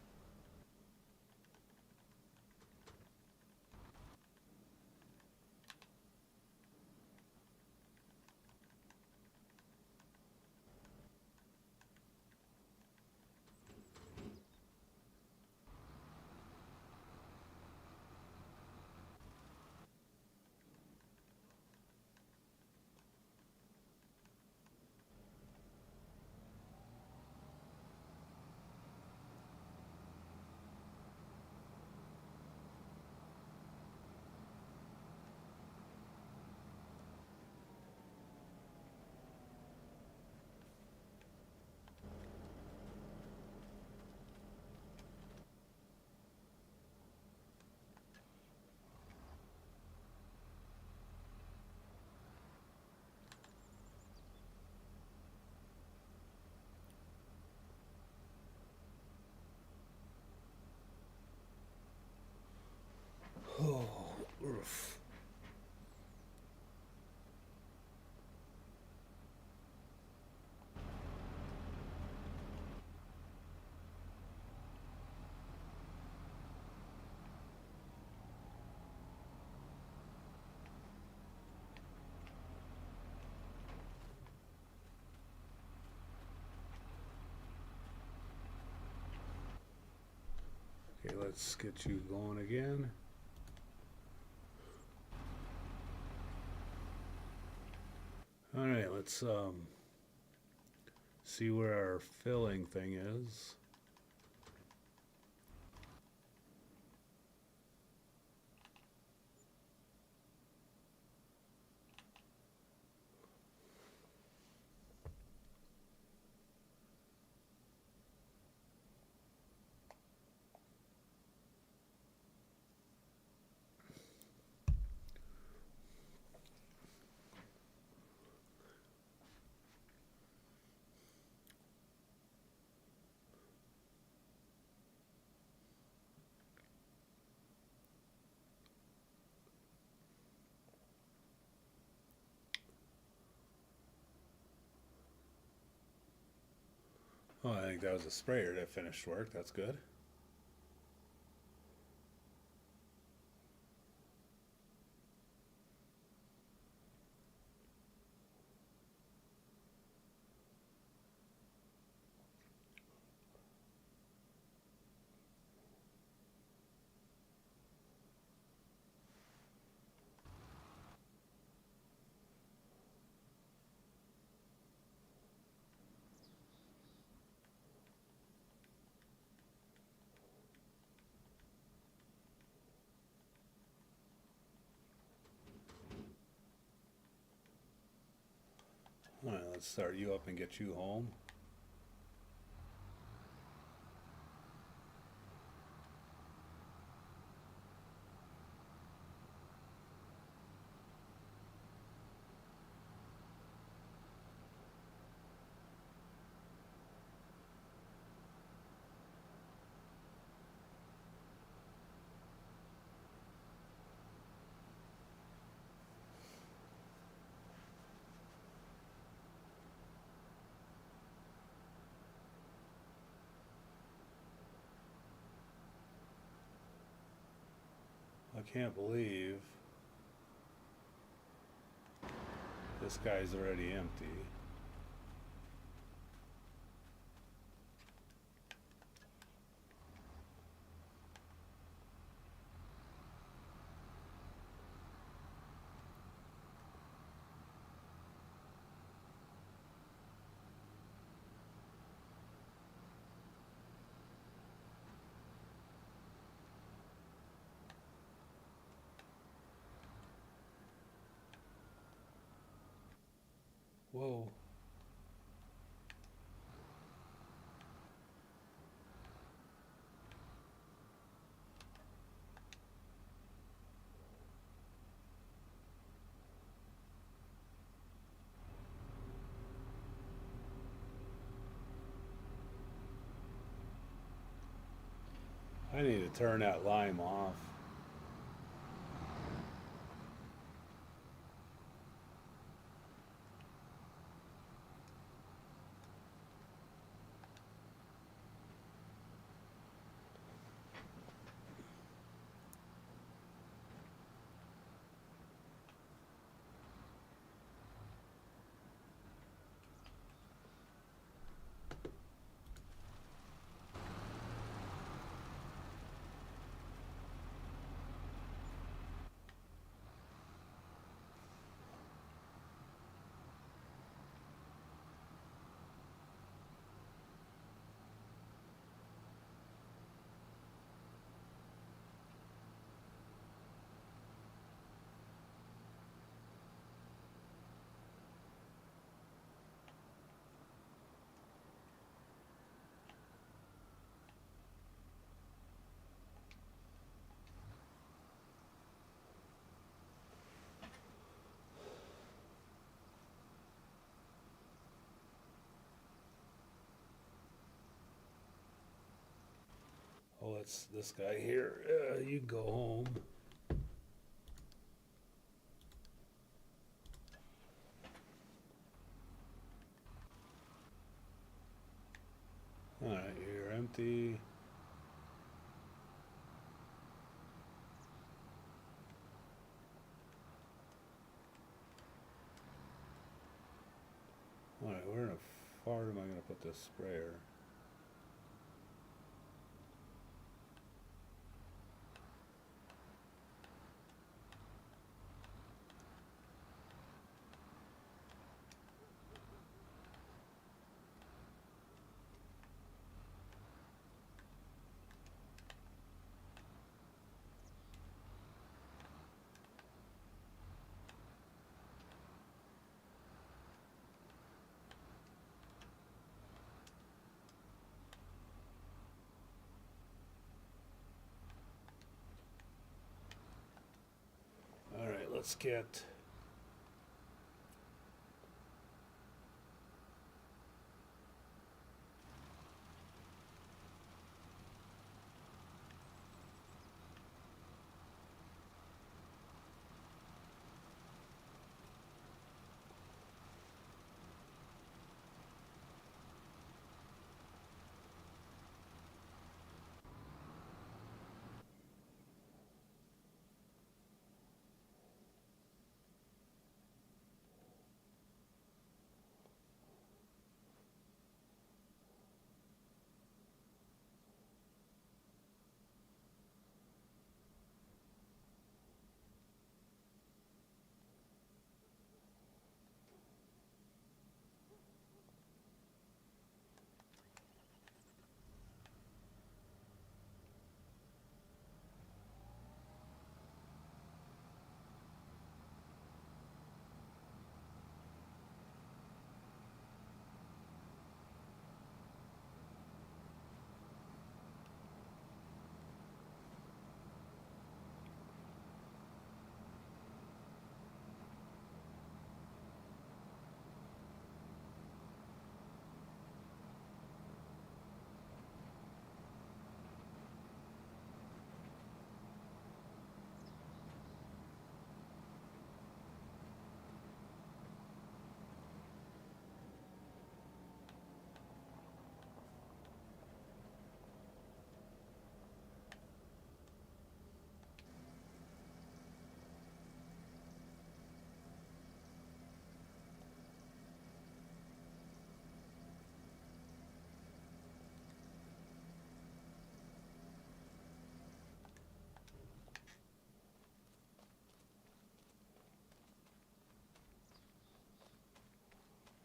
let's get you going again. All right, let's see where our filling thing is. Oh, I think that was a sprayer that finished work. That's good. All right, let's start you up and get you home. I can't believe this guy's already empty. Whoa. I need to turn that lime off. Oh, it's this guy here. You go home. All right, you're empty. All right, where in the far am I going to put this sprayer? let's get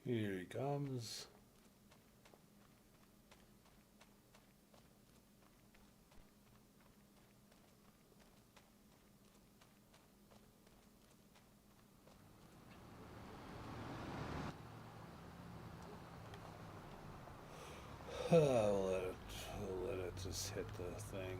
here he comes. We'll let it just hit the thing.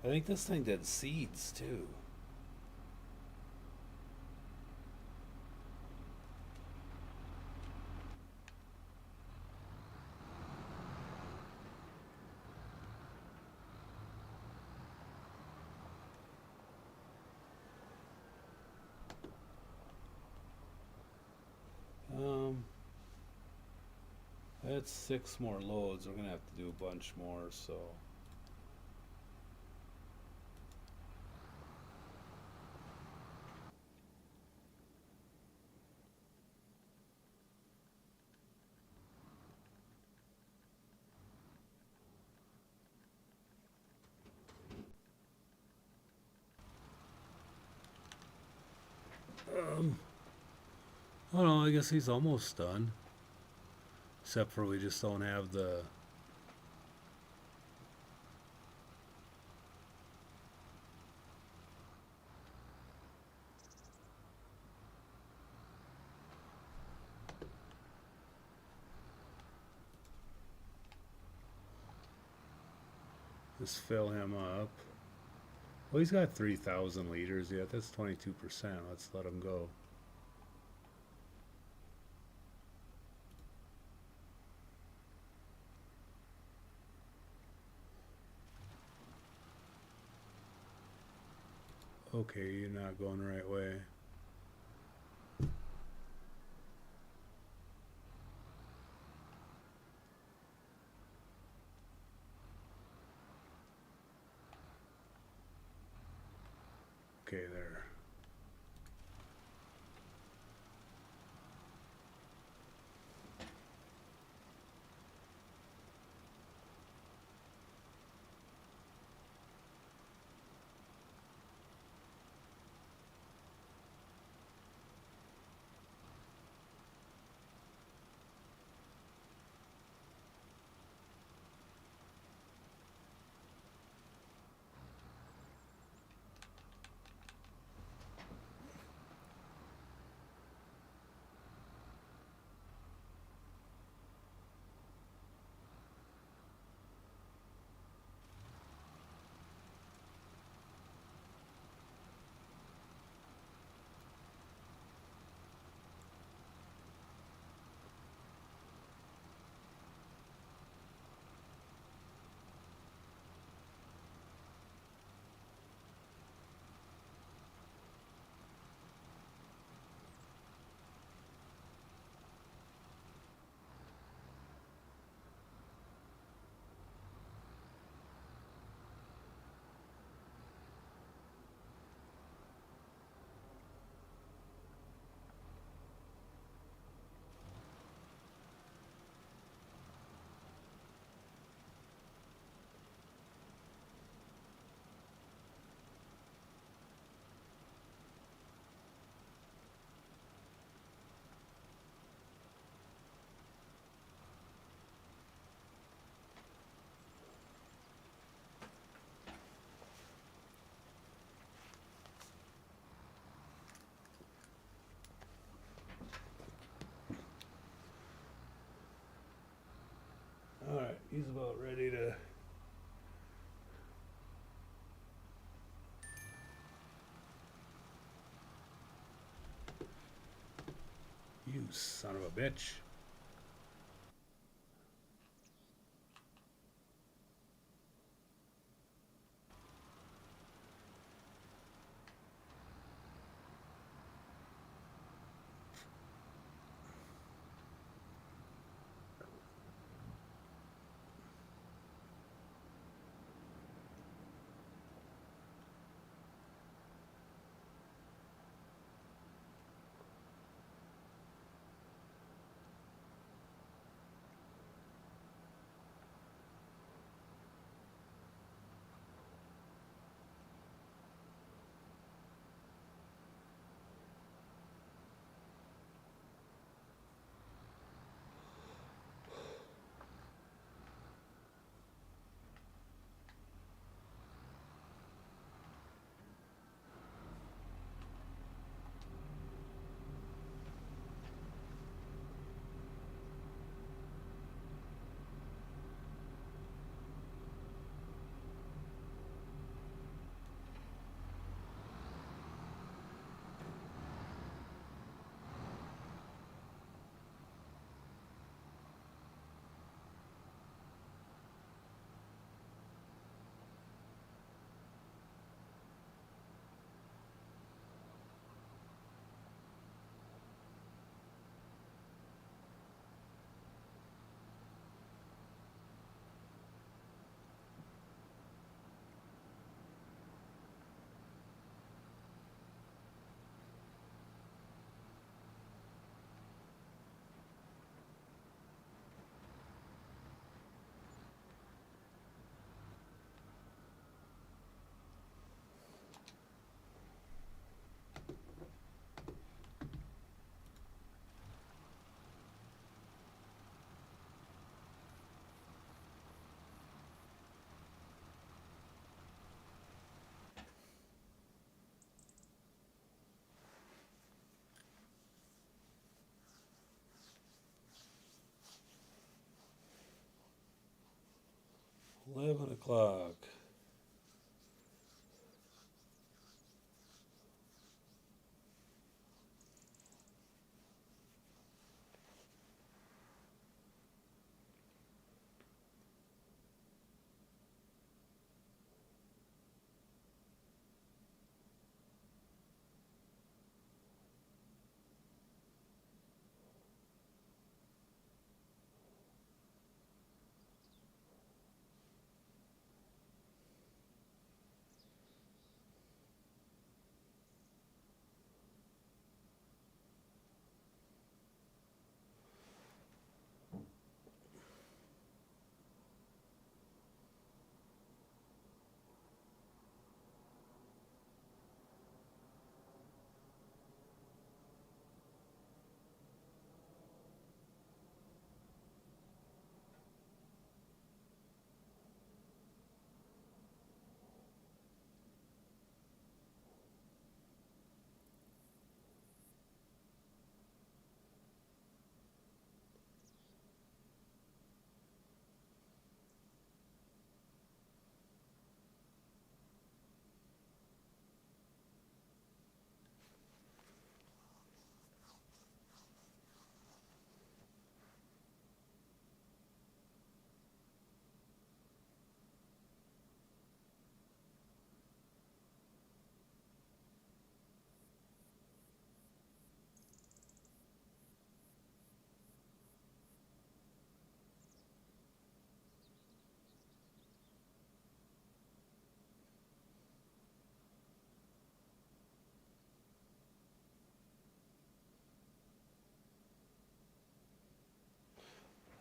I think this thing did seeds too. That's 6 more loads. We're gonna have to do a bunch more, so. Oh no, I guess he's almost done. Except for we just don't have the. Just fill him up. Well, he's got 3,000 liters yet. That's 22%. Let's let him go. Okay, you're not going the right way. okay there. All right, he's about ready to you son of a bitch. $11.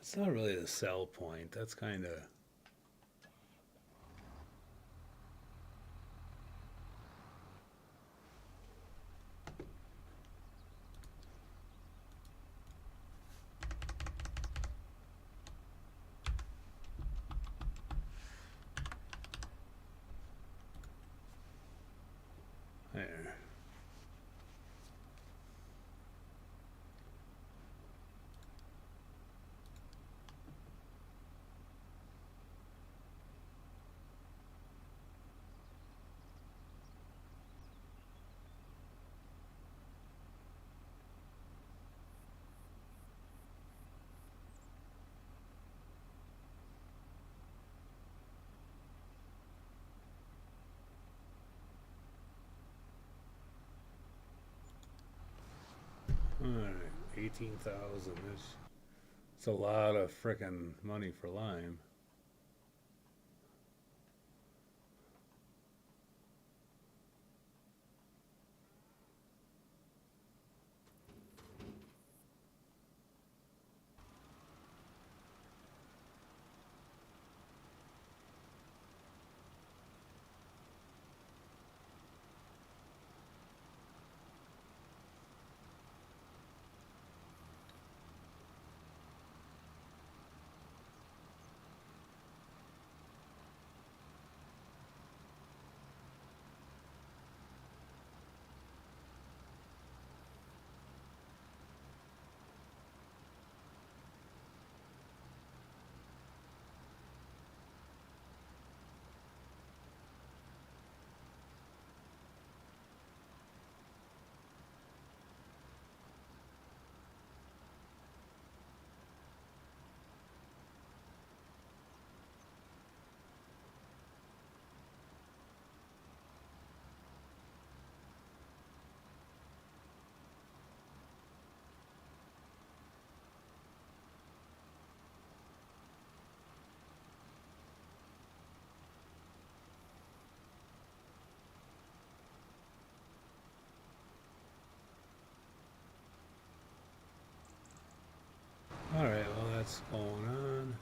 It's not really the sell point. That's kind of. There. All right, 18,000. It's a lot of frickin' money for lime. All right, well, that's going on.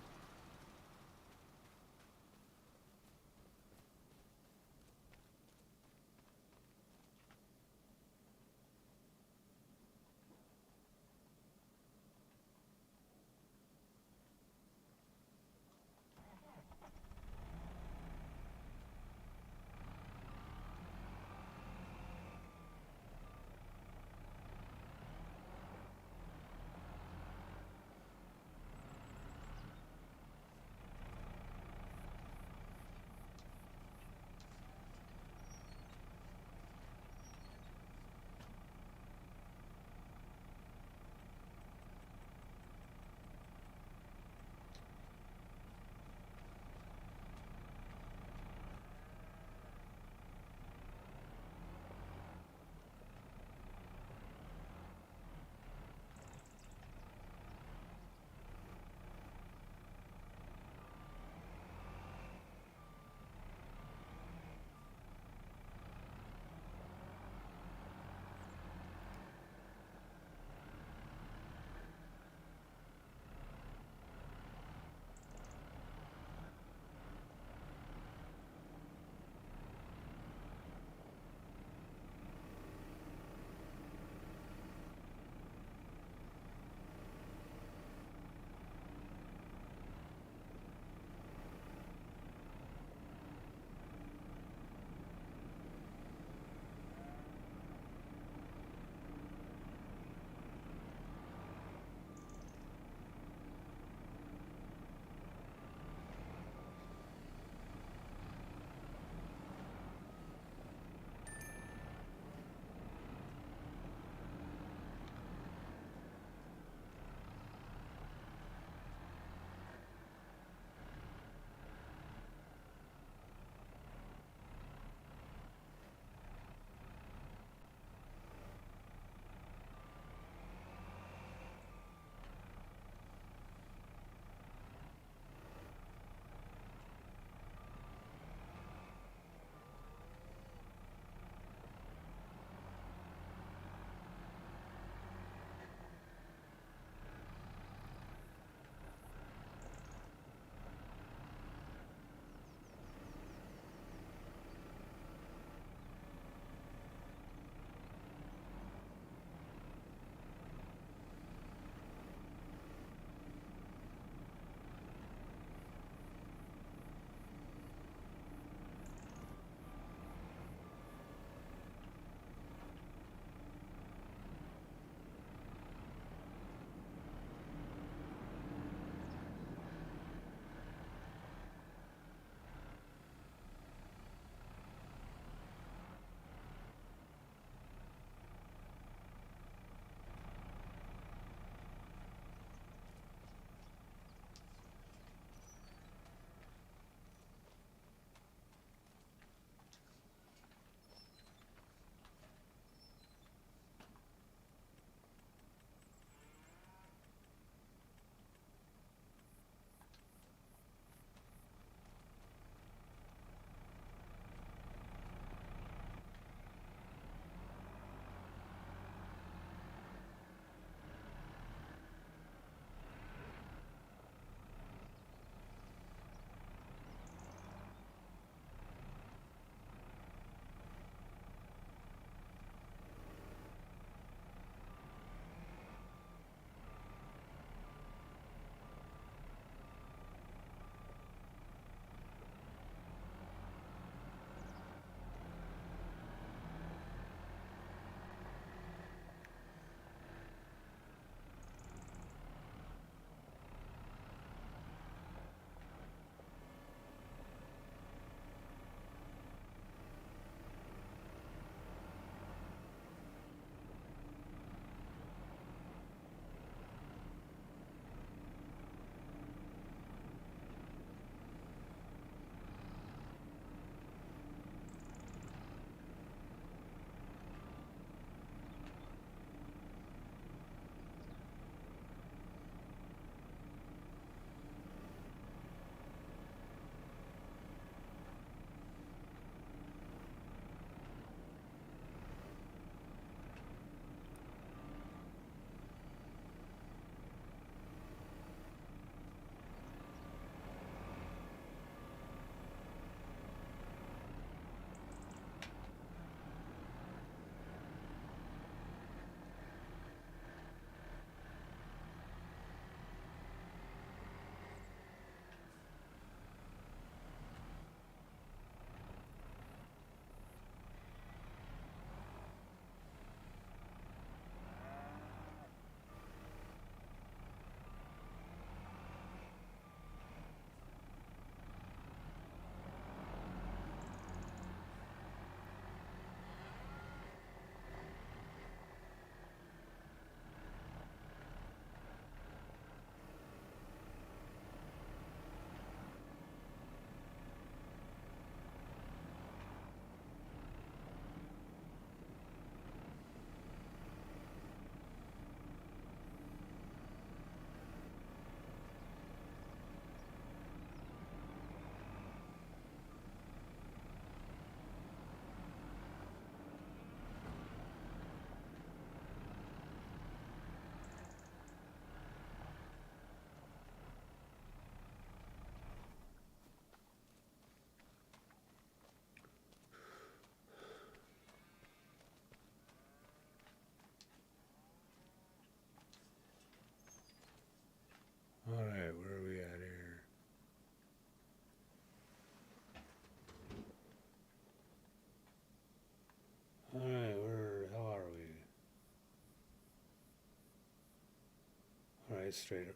nice, straight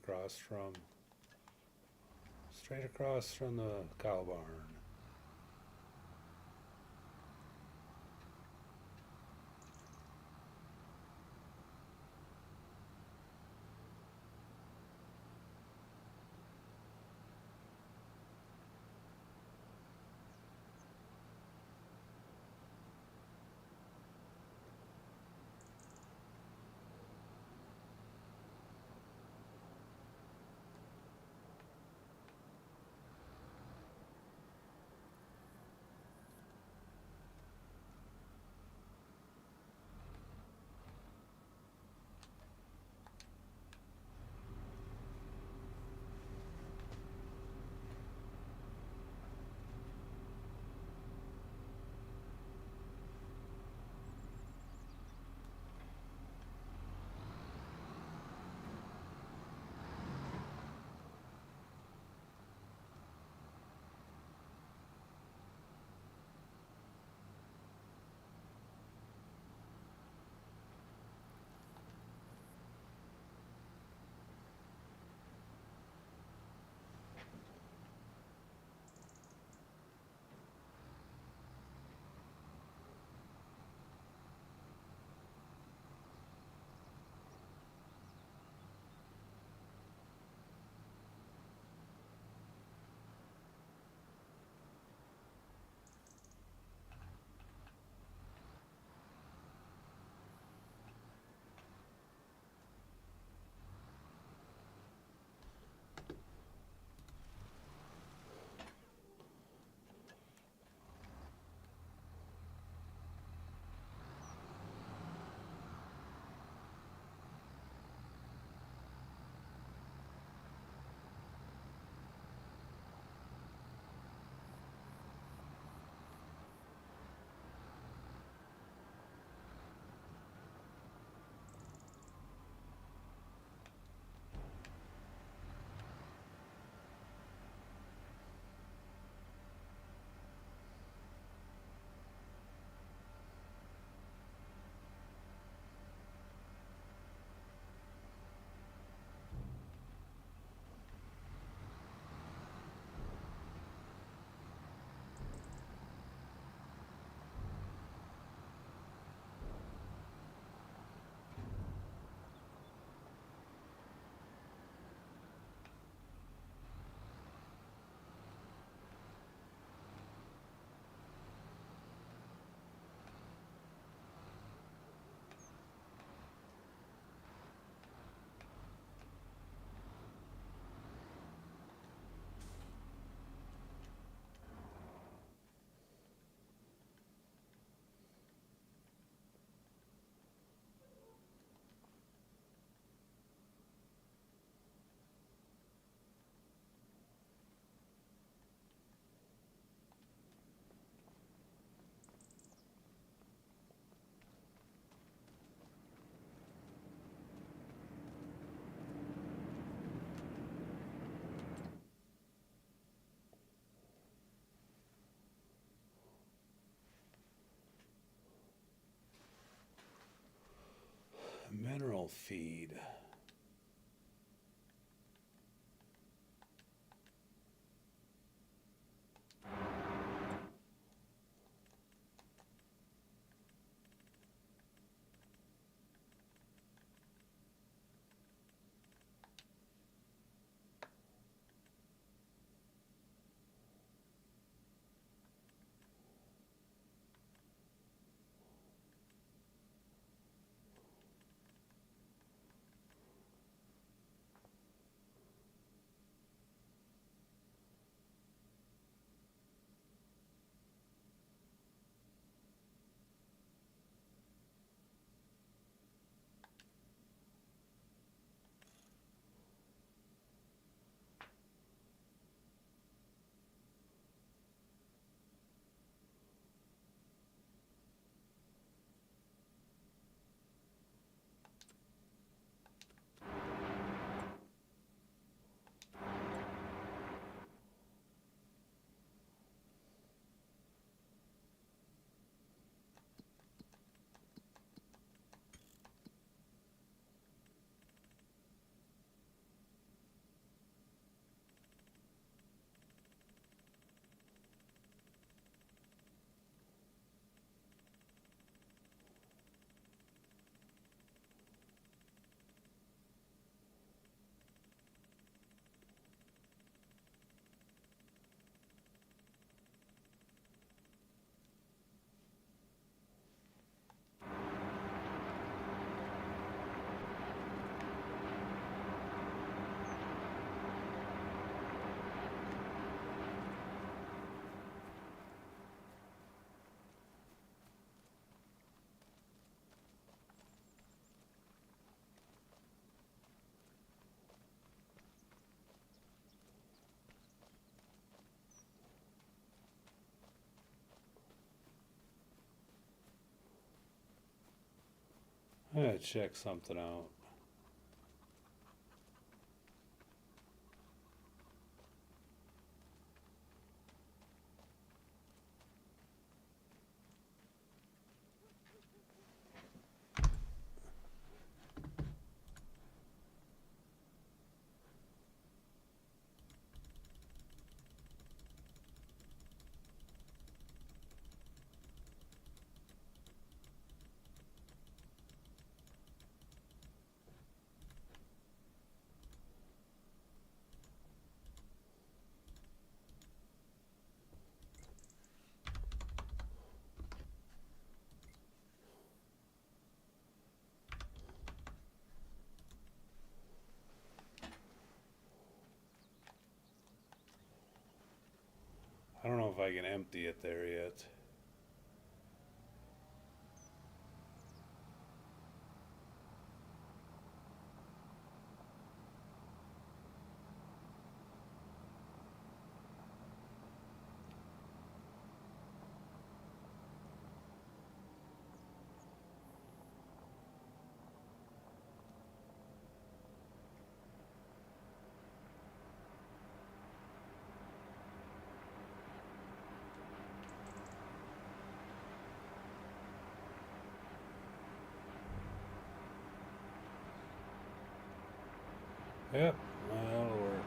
across from the cow barn. Mineral feed. I'm gonna check something out. I don't know if I can empty it there yet. Yep, that'll work.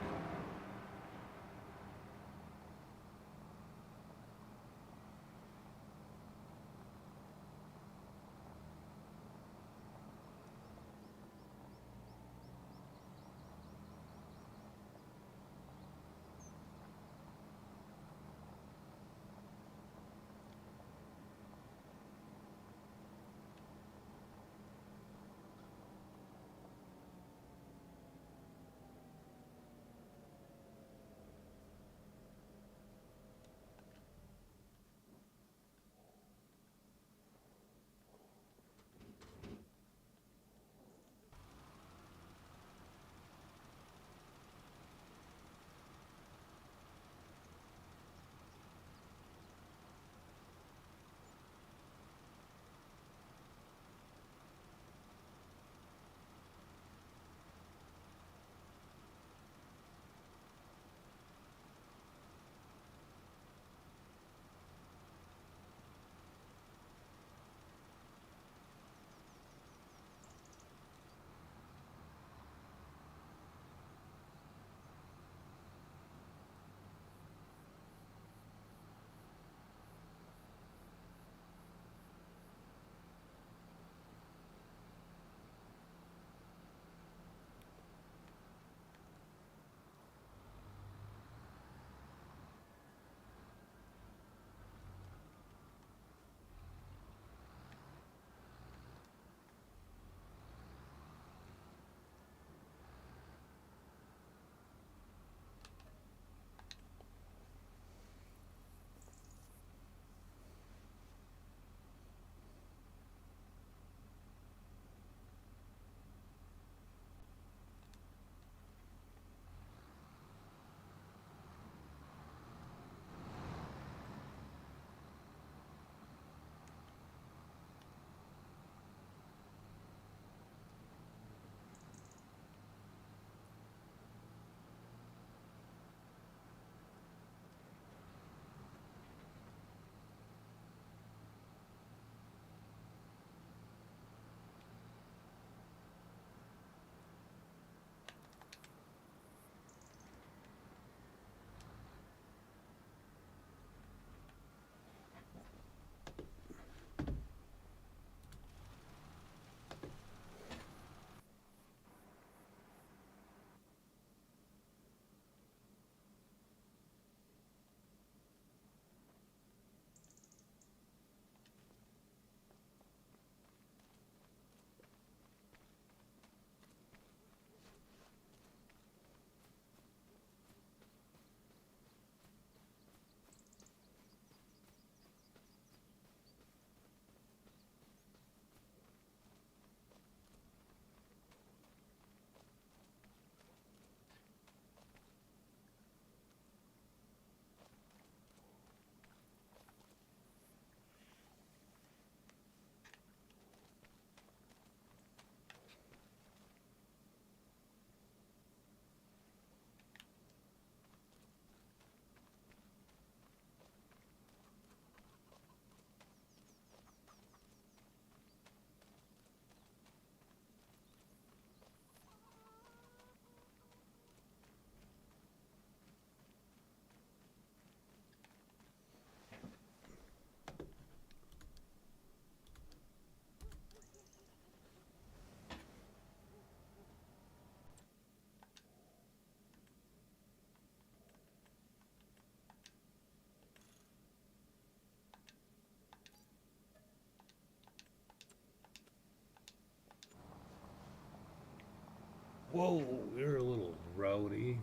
Whoa, you're a little rowdy.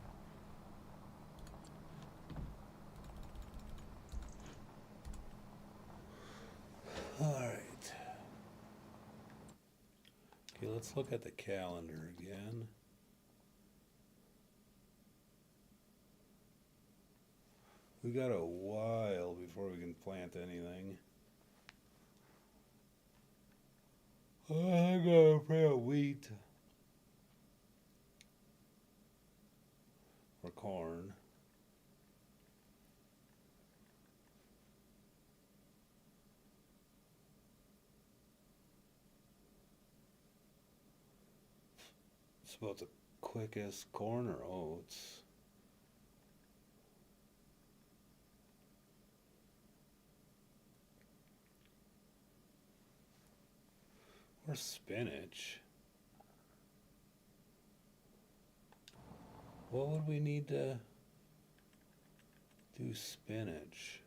Alright. Okay, let's look at the calendar again. We got a while before we can plant anything. I'm gonna plant wheat or corn. It's about the quickest. Corn or oats. Or spinach. What would we need to do spinach?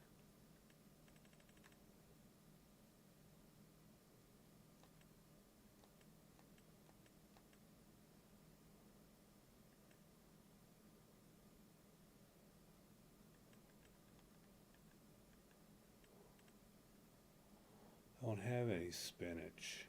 I don't have any spinach.